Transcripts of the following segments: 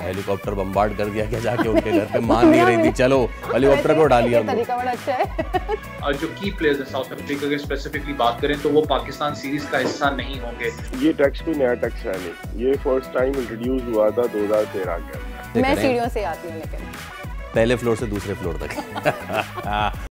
Helicopter bombard कर दिया क्या जाके उनके घर पे? मान नहीं रही थी, चलो हेलीकॉप्टर पे उड़ा लिया। तरीका बड़ा अच्छा है। और जो की प्लेयर्स है साउथ अफ्रीका के स्पेसिफिकली बात करें तो वो पाकिस्तान सीरीज का हिस्सा नहीं होंगे। ये टैक्स कोई नया टैक्स है नहीं, ये फर्स्ट टाइम इंट्रोड्यूस हुआ था 2013 के अंदर। मैं सीढ़ियों से आती हूँ लेकिन पहले फ्लोर से दूसरे फ्लोर तक।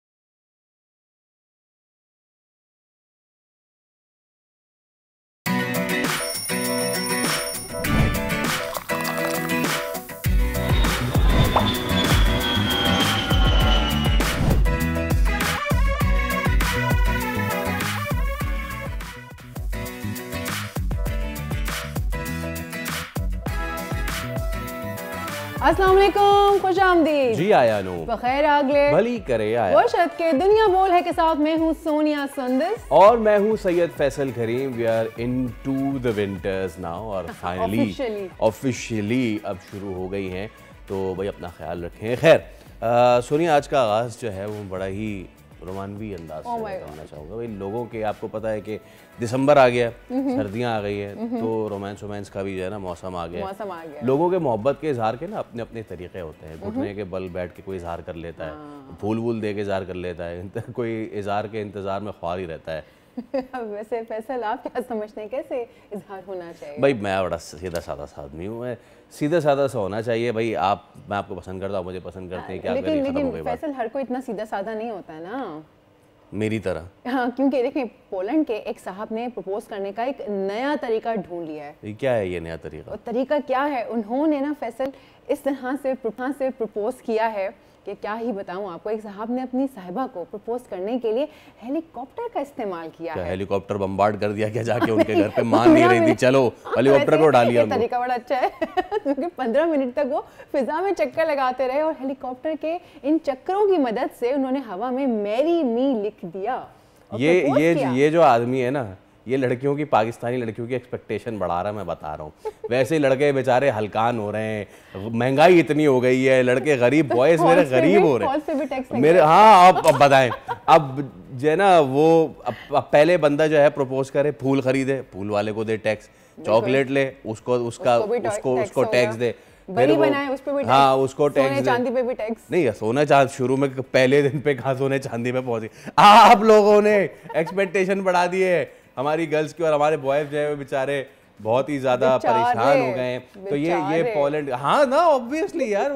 अस्सलाम वालेकुम, खुश आमदीद। जी आया नो बखैर आगले भली करे आया। वर्षद के दुनिया बोल है के साथ मैं हूँ सोनिया सुंदस और मैं हूँ Syed Faisal Karim. We are into the winters now और फाइनली ऑफिशियली अब शुरू हो गई हैं, तो भाई अपना ख्याल रखें। खैर सोनिया, आज का आगाज़ जो है वो बड़ा ही रोमानवी अंदाज से करना चाहूँगा। भाई लोगों के, आपको पता है कि दिसंबर आ गया, सर्दियाँ आ गई हैं, तो रोमांस का भी जो है ना मौसम आ गया। लोगों के मोहब्बत के इजहार के ना अपने अपने तरीके होते हैं। घुटने के बल बैठ के कोई इजहार कर लेता है, फूल वूल दे के इजहार कर लेता है, कोई इजहार के इंतज़ार में ख्वार ही रहता है। वैसे फैसल, आप क्या समझते हैं कैसे इजहार होना चाहिए? भाई मैं बड़ा सीधा साधा सा आदमी हूँ, मैं सीधा साधा सा होना चाहिए। भाई मैं आपको पसंद करता हूँ, मुझे पसंद करते हैं, क्या करें, खत्म हो गई बात। फैसल, हर कोई इतना सीधा साधा नहीं होता है ना, मेरी तरह। हाँ, क्योंकि देखिए पोलैंड के एक साहब ने प्रपोज करने का एक नया तरीका ढूंढ लिया है। ये क्या है ये नया तरीका? और तरीका क्या है? उन्होंने ना फैसल इस तरह से प्रपोज किया है कि क्या ही बताऊं आपको। एक साहब ने अपनी साहिबा को प्रपोज करने के लिए हेलीकॉप्टर का इस्तेमाल किया है। हेलीकॉप्टर बम्बार्ड कर दिया क्या जाके उनके घर पे? मान नहीं रही थी, चलो हेलीकॉप्टर पे उड़ा लिया। तरीका बड़ा अच्छा है क्योंकि 15 मिनट तक वो फिजा में चक्कर लगाते रहे और हेलीकॉप्टर के इन चक्करों की मदद से उन्होंने हवा में मैरी मी लिख दिया। ये जो आदमी है ना, ये लड़कियों की, पाकिस्तानी लड़कियों की एक्सपेक्टेशन बढ़ा रहा है, मैं बता रहा हूँ। वैसे ही लड़के बेचारे हलकान हो रहे हैं, महंगाई इतनी हो गई है, लड़के गरीब, बॉयज मेरे गरीब हो रहे हैं मेरे। हाँ, अब बताएं, अब जो है ना वो अब पहले बंदा जो है प्रपोज करे, फूल खरीदे, फूल वाले को दे टैक्स, चॉकलेट ले उसको टैक्स दे, बड़ी बनाए उस पे भी टैक्स। हाँ, उसको टैक्स, सोने चांदी पे भी टैक्स। नहीं, सोना चांदी शुरू में पहले दिन पे कहाँ सोने चांदी पे पहुंचे। आप लोगों ने एक्सपेक्टेशन बढ़ा दी है हमारी गर्ल्स की, और हमारे बॉयज जो है बेचारे बहुत ही ज्यादा परेशान हो गए हैं। तो ये पोलैंड, हाँ ना, ऑब्वियसली यार,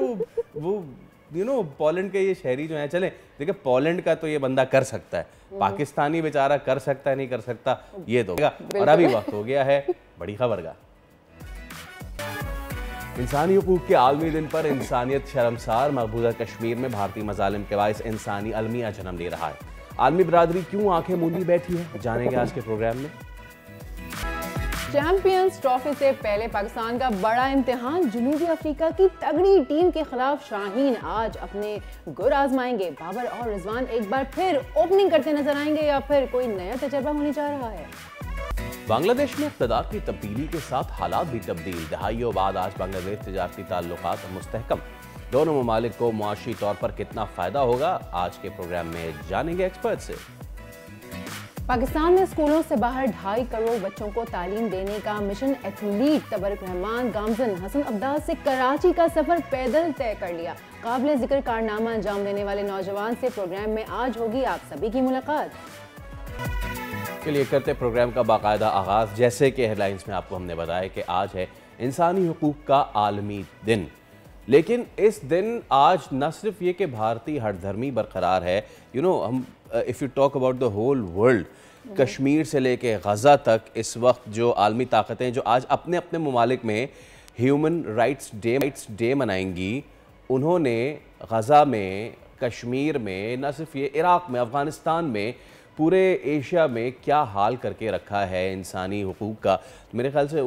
वो पोलैंड के ये शहरी जो हैं, चले देखिए पोलैंड का तो ये बंदा कर सकता है, पाकिस्तानी बेचारा कर सकता है नहीं कर सकता ये तो। और अभी वक्त हो गया है बड़ी खबर का। इंसानी हुकूक के आलमी दिन पर इंसानियत शर्मसार मकबूजा कश्मीर में भारतीय मजालिम के बायस इंसानी अलमिया जन्म ले रहा है। आलमी बरादरी क्यों आंखें मूंदी बैठी है, जानेंगे आज के प्रोग्राम में। चैंपियंस ट्रॉफी से पहले पाकिस्तान का बड़ा इम्तिहान, जनूबी अफ्रीका की तगड़ी टीम के खिलाफ शाहीन आज अपने गुर आजमाएंगे। बाबर और रिजवान एक बार फिर ओपनिंग करते नजर आएंगे या फिर कोई नया तजर्बा होने जा रहा है। बांग्लादेश में इक़्तिदार की तब्दीली के साथ हालात भी तब्दील। दहाइयों बाद आज बांग्लादेश तिजारती ताल्लुकात मुस्तहकम। दोनों ममालिक को मुआशी तौर पर कितना फायदा होगा, आज के प्रोग्राम में जानेंगे एक्सपर्ट से। पाकिस्तान में स्कूलों से बाहर 2.5 करोड़ बच्चों को तालीम देने का मिशन एथलीट तबरक रहमान गामजन हसन अब्दास से कराची का सफर पैदल तय कर लिया। काबिल जिक्र कारनामा अंजाम देने वाले नौजवान से प्रोग्राम में आज होगी आप सभी की मुलाकात। के लिए करते प्रोग्राम का बाकायदा आगाज। जैसे कि हेडलाइंस में आपको हमने बताया कि आज है इंसानी हुकूक का आलमी दिन, लेकिन इस दिन आज न सिर्फ ये कि भारतीय हरधर्मी बरकरार है, हम if you talk about the whole world, Kashmir से लेके गज़ा तक इस वक्त जो आलमी ताकतें जो आज अपने अपने ममालिक में ह्यूमन राइट्स डे मनाएंगी, उन्होंने गज़ा में, कश्मीर में, न सिर्फ ये इराक़ में, अफ़गानिस्तान में, पूरे एशिया में क्या हाल करके रखा है इंसानी हुकूक का। मेरे ख्याल से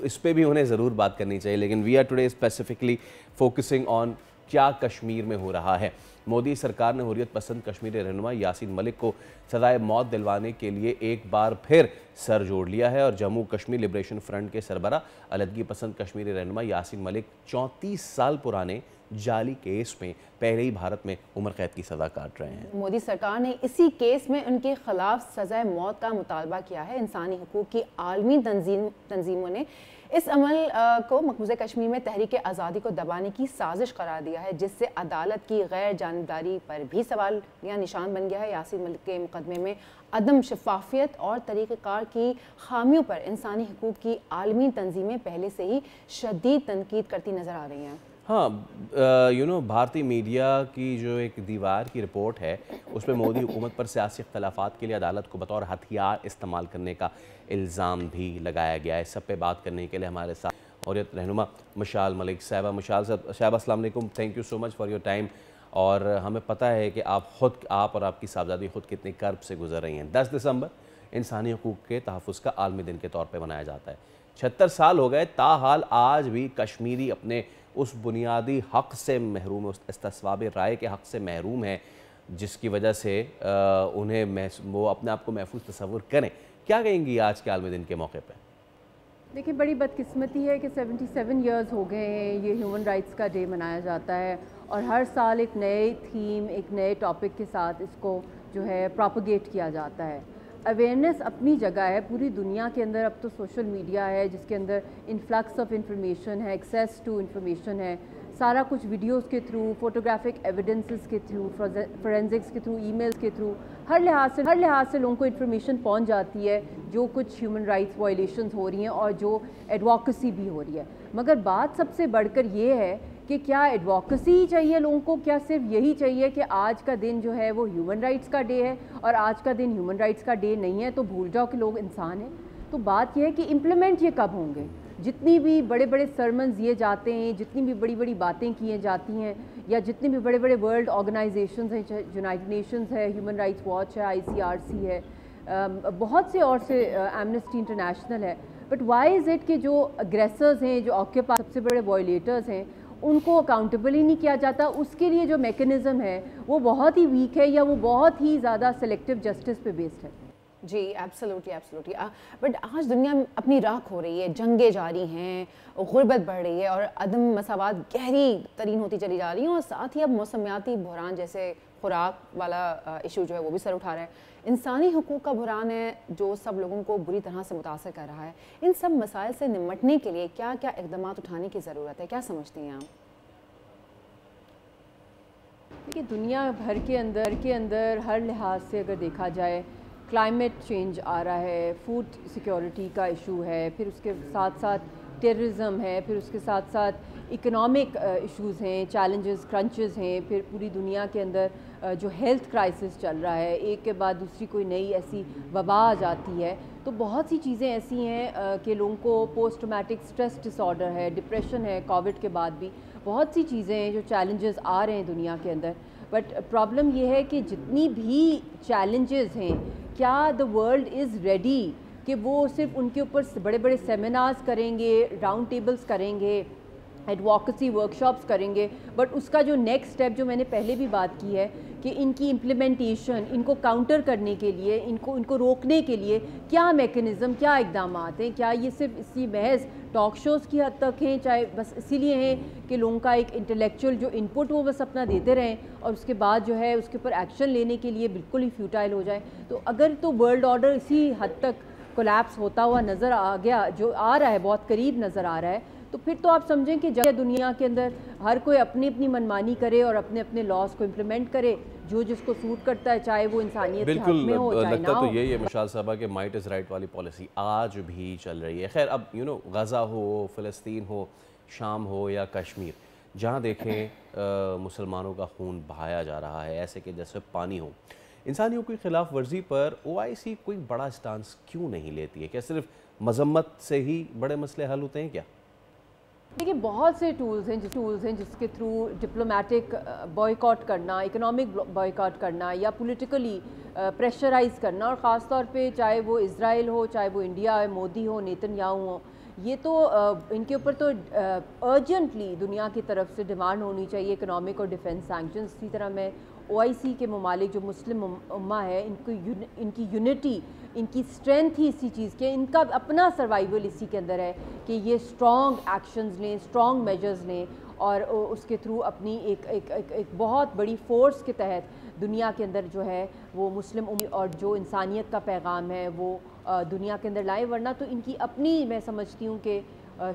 इस पे भी उन्हें ज़रूर बात करनी चाहिए, लेकिन we are today specifically focusing on क्या कश्मीर में हो रहा है। मोदी सरकार ने हुर्रियत पसंद कश्मीरी रहनुमा यासीन मलिक को सजाए मौत दिलवाने के लिए एक बार फिर सर जोड़ लिया है और जम्मू कश्मीर लिबरेशन फ्रंट के सरबरा अलहदगी पसंद कश्मीरी रहनुमा यासीन मलिक 34 साल पुराने जाली केस में पहले ही भारत में उम्र कैद की सज़ा काट रहे हैं। मोदी सरकार ने इसी केस में उनके खिलाफ सजाए मौत का मुतालबा किया है। इंसानी हकूक़ की आलमी तंजीमों ने इस अमल को मकबूजा कश्मीर में तहरीक आज़ादी को दबाने की साजिश करार दिया है, जिससे अदालत की गैर जानबदारी पर भी सवाल या निशान बन गया है। यासीन मलिक के मुकदमे में अदम शफाफियत और तरीक़ेकार की खामियों पर इंसानी हकूक़ की आलमी तंजीमें पहले से ही शदीद तनकीद करती नज़र आ रही हैं। हाँ, भारतीय मीडिया की जो एक दीवार की रिपोर्ट है उसमें मोदी हुकूमत पर सियासी इख्तलाफात के लिए अदालत को बतौर हथियार इस्तेमाल करने का इल्ज़ाम भी लगाया गया है। इस सब पे बात करने के लिए हमारे साथ और रहनुमा मशाल मलिक साहिबा। मशाल साहब, अस्सलाम वालेकुम, thank you so much for your time. और हमें पता है कि आप और आपकी साहबजादी ख़ुद कितनी कर्ब से गुजर रही हैं। 10 दिसंबर इंसानी हकूक़ के तहफ़्फ़ुज़ का आलमी दिन के तौर पर मनाया जाता है। 76 साल हो गए, ताहाल आज भी कश्मीरी अपने उस बुनियादी हक़ से महरूम है, उस इस्तिस्वाब राय के हक़ से महरूम है, जिसकी वजह से उन्हें वो अपने आप को महफूज तस्वुर करें। क्या कहेंगी आज के आलमी दिन के मौके पर? देखिए, बड़ी बदकिस्मती है कि 77 ईयर्स हो गए हैं ये ह्यूमन राइट्स का डे मनाया जाता है और हर साल एक नए थीम, एक नए टॉपिक के साथ इसको जो है प्रोपगेट किया जाता है। अवेयरनेस अपनी जगह है, पूरी दुनिया के अंदर अब तो सोशल मीडिया है जिसके अंदर इन्फ्लक्स ऑफ इंफॉर्मेशन है, एक्सेस टू इंफॉर्मेशन है, सारा कुछ वीडियोस के थ्रू, फोटोग्राफिक एविडेंसेस के थ्रू, फोरेंसिक्स के थ्रू, ईमेल्स के थ्रू, हर लिहाज से लोगों को इन्फॉर्मेशन पहुंच जाती है जो कुछ ह्यूमन राइट्स वायलेशंस हो रही हैं और जो एडवोकेसी भी हो रही है। मगर बात सबसे बढ़कर ये है कि क्या एडवोकेसी ही चाहिए लोगों को? क्या सिर्फ यही चाहिए कि आज का दिन जो है वो ह्यूमन राइट्स का डे है और आज का दिन ह्यूमन राइट्स का डे नहीं है तो भूल जाओ कि लोग इंसान हैं? तो बात यह है कि इम्प्लीमेंट ये कब होंगे? जितनी भी बड़े बड़े सरमन दिए जाते हैं, जितनी भी बड़ी बड़ी बातें की जाती हैं, या जितनी भी बड़े बड़े वर्ल्ड ऑर्गेनाइजेशंस हैं, यूनाइटेड नेशंस है, ह्यूमन राइट्स वॉच है, ICRC है, बहुत से और से एमनेस्टी इंटरनेशनल है, बट वाई इज़ इट कि जो अग्रेसर्स हैं, जो ऑक्यूपाई सबसे बड़े वॉयलेटर्स हैं, उनको अकाउंटेबल ही नहीं किया जाता? उसके लिए जो मेकनिज़म है वो बहुत ही वीक है या वो बहुत ही ज़्यादा सेलेक्टिव जस्टिस पे बेस्ड है। जी, एब्सोल्युटली। बट आज दुनिया में अपनी राख हो रही है, जंगें जारी हैं, गुर्बत बढ़ रही है और अदम मसावात गहरी तरीन होती चली जा रही हैं और साथ ही अब मौसमियाती बहरान जैसे खुराक वाला इशू जो है वो भी सर उठा रहा है। इंसानी हकूक़ का बहरान है जो सब लोगों को बुरी तरह से मुतासर कर रहा है। इन सब मसाइल से निमटने के लिए क्या क्या इक़दाम उठाने की ज़रूरत है, क्या समझती हैं आप? देखिए, दुनिया भर के अंदर हर लिहाज से अगर देखा जाए, क्लाइमेट चेंज आ रहा है, फूड सिक्योरिटी का इशू है, फिर उसके साथ साथ टेररिज्म है, फिर उसके साथ साथ इकोनॉमिक इश्यूज़ हैं, चैलेंजेस, क्रंचेस हैं, फिर पूरी दुनिया के अंदर जो हेल्थ क्राइसिस चल रहा है, एक के बाद दूसरी कोई नई ऐसी वबा आ जाती है। तो बहुत सी चीज़ें ऐसी हैं कि लोगों को पोस्ट ट्रॉमेटिक स्ट्रेस डिसऑर्डर है, डिप्रेशन है, कोविड के बाद भी बहुत सी चीज़ें हैं जो चैलेंजेस आ रहे हैं दुनिया के अंदर। बट प्रॉब्लम ये है कि जितनी भी चैलेंजेस हैं, क्या द वर्ल्ड इज़ रेडी कि वो सिर्फ उनके ऊपर बड़े बड़े सेमिनार्स करेंगे, राउंड टेबल्स करेंगे, एडवोकेसी वर्कशॉप्स करेंगे, बट उसका जो नेक्स्ट स्टेप जो मैंने पहले भी बात की है कि इनकी इम्प्लीमेंटेशन, इनको काउंटर करने के लिए, इनको रोकने के लिए क्या मेकनिज़म, क्या इक़दाम हैं? क्या ये सिर्फ इसी महज टॉक शोज़ की हद तक हैं, चाहे बस इसीलिए हैं कि लोगों का एक इंटेलेक्चुअल जो इनपुट वो बस अपना देते रहें और उसके बाद जो है उसके ऊपर एक्शन लेने के लिए बिल्कुल ही फ्यूटाइल हो जाए? तो अगर तो वर्ल्ड ऑर्डर इसी हद तक कोलैप्स होता हुआ नज़र आ गया, जो आ रहा है, बहुत करीब नज़र आ रहा है, तो फिर तो आप समझें कि जब दुनिया के अंदर हर कोई अपनी अपनी मनमानी करे और अपने अपने लॉस को इम्प्लीमेंट करे जो जिसको सूट करता है, चाहे वो इंसानियत के हक में हो, चाहे ना हो। तो यही है मशाल साहबा के माइट इज़ राइट वाली पॉलिसी आज भी चल रही है। खैर, अब गज़ा हो, फ़लस्तीन हो, शाम हो या कश्मीर, जहाँ देखें मुसलमानों का खून बहाया जा रहा है ऐसे कि जैसे पानी हो। इंसानियों की खिलाफ वर्जी पर OIC कोई बड़ा स्टांस क्यों नहीं लेती है? क्या सिर्फ मजम्मत से ही बड़े मसले हल होते हैं क्या? देखिए, बहुत से टूल्स हैं जिसके थ्रू डिप्लोमेटिक बॉयकॉट करना, इकोनॉमिक बॉयकॉट करना या पॉलिटिकली प्रेशराइज करना, और ख़ास तौर पे चाहे वो इज़राइल हो, चाहे वो इंडिया है, मोदी हो, नेतन्याहू हो, ये तो इनके ऊपर तो अर्जेंटली दुनिया की तरफ से डिमांड होनी चाहिए इकोनॉमिक और डिफेंस सैंक्शंस। इसी तरह मैं OIC के ममालिक जो मुस्लिम उम्मा है, इनकी यूनिटी, इनकी स्ट्रेंथ ही इसी चीज़ के, इनका अपना सर्वाइवल इसी के अंदर है कि ये स्ट्रॉन्ग एक्शंस लें, स्ट्रॉन्ग मेजर्स लें और उसके थ्रू अपनी एक बहुत बड़ी फोर्स के तहत दुनिया के अंदर जो है वो मुस्लिम और जो इंसानियत का पैगाम है वो दुनिया के अंदर लाए। वरना तो इनकी अपनी, मैं समझती हूँ कि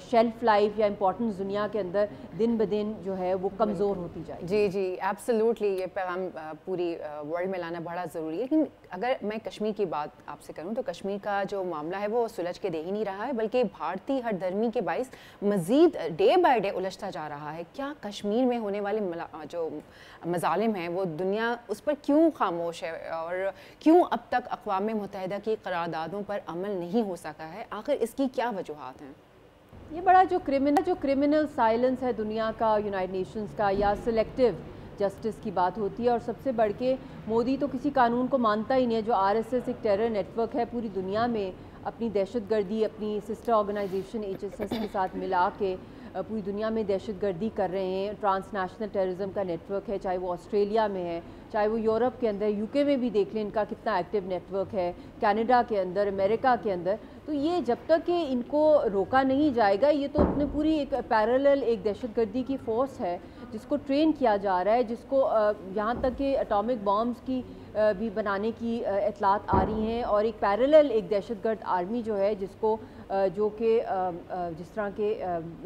शेल्फ लाइफ या इम्पोर्टेंस दुनिया के अंदर दिन ब दिन जो है वो कमज़ोर होती जाएगी। जी जी, एब्सोल्युटली ये पैगाम पूरी वर्ल्ड में लाना बड़ा ज़रूरी है। लेकिन अगर मैं कश्मीर की बात आपसे करूं तो कश्मीर का जो मामला है वो सुलझ के दे ही नहीं रहा है, बल्कि भारतीय हरदर्मी के बाइस मज़ीद डे बाय डे उलझता जा रहा है। क्या कश्मीर में होने वाले जो मज़ालिम हैं वो दुनिया उस पर क्यों खामोश है, और क्यों अब तक अक़वाम मुत्तहिदा की करारदादों पर अमल नहीं हो सका है? आखिर इसकी क्या वजूहात हैं? ये बड़ा जो क्रिमिनल साइलेंस है दुनिया का, यूनाइटेड नेशंस का, या सिलेक्टिव जस्टिस की बात होती है। और सबसे बढ़ के मोदी तो किसी कानून को मानता ही नहीं है। जो आरएसएस एक टेरर नेटवर्क है पूरी दुनिया में, अपनी दहशतगर्दी अपनी सिस्टर ऑर्गेनाइजेशन एचएसएस के साथ मिला के पूरी दुनिया में दहशतगर्दी कर रहे हैं। ट्रांसनेशनल टेररिज्म का नेटवर्क है, चाहे वो ऑस्ट्रेलिया में है, चाहे वो यूरोप के अंदर, यूके में भी देख लें इनका कितना एक्टिव नेटवर्क है, कनाडा के अंदर, अमेरिका के अंदर। तो ये जब तक कि इनको रोका नहीं जाएगा, ये तो अपने पूरी एक पैरेलल एक दहशतगर्दी की फ़ोर्स है जिसको ट्रेन किया जा रहा है, जिसको यहाँ तक कि एटॉमिक बॉम्ब्स की भी बनाने की इतलात आ रही हैं। और एक पैरेलल एक दहशतगर्द आर्मी जो है जिसको जो कि जिस तरह के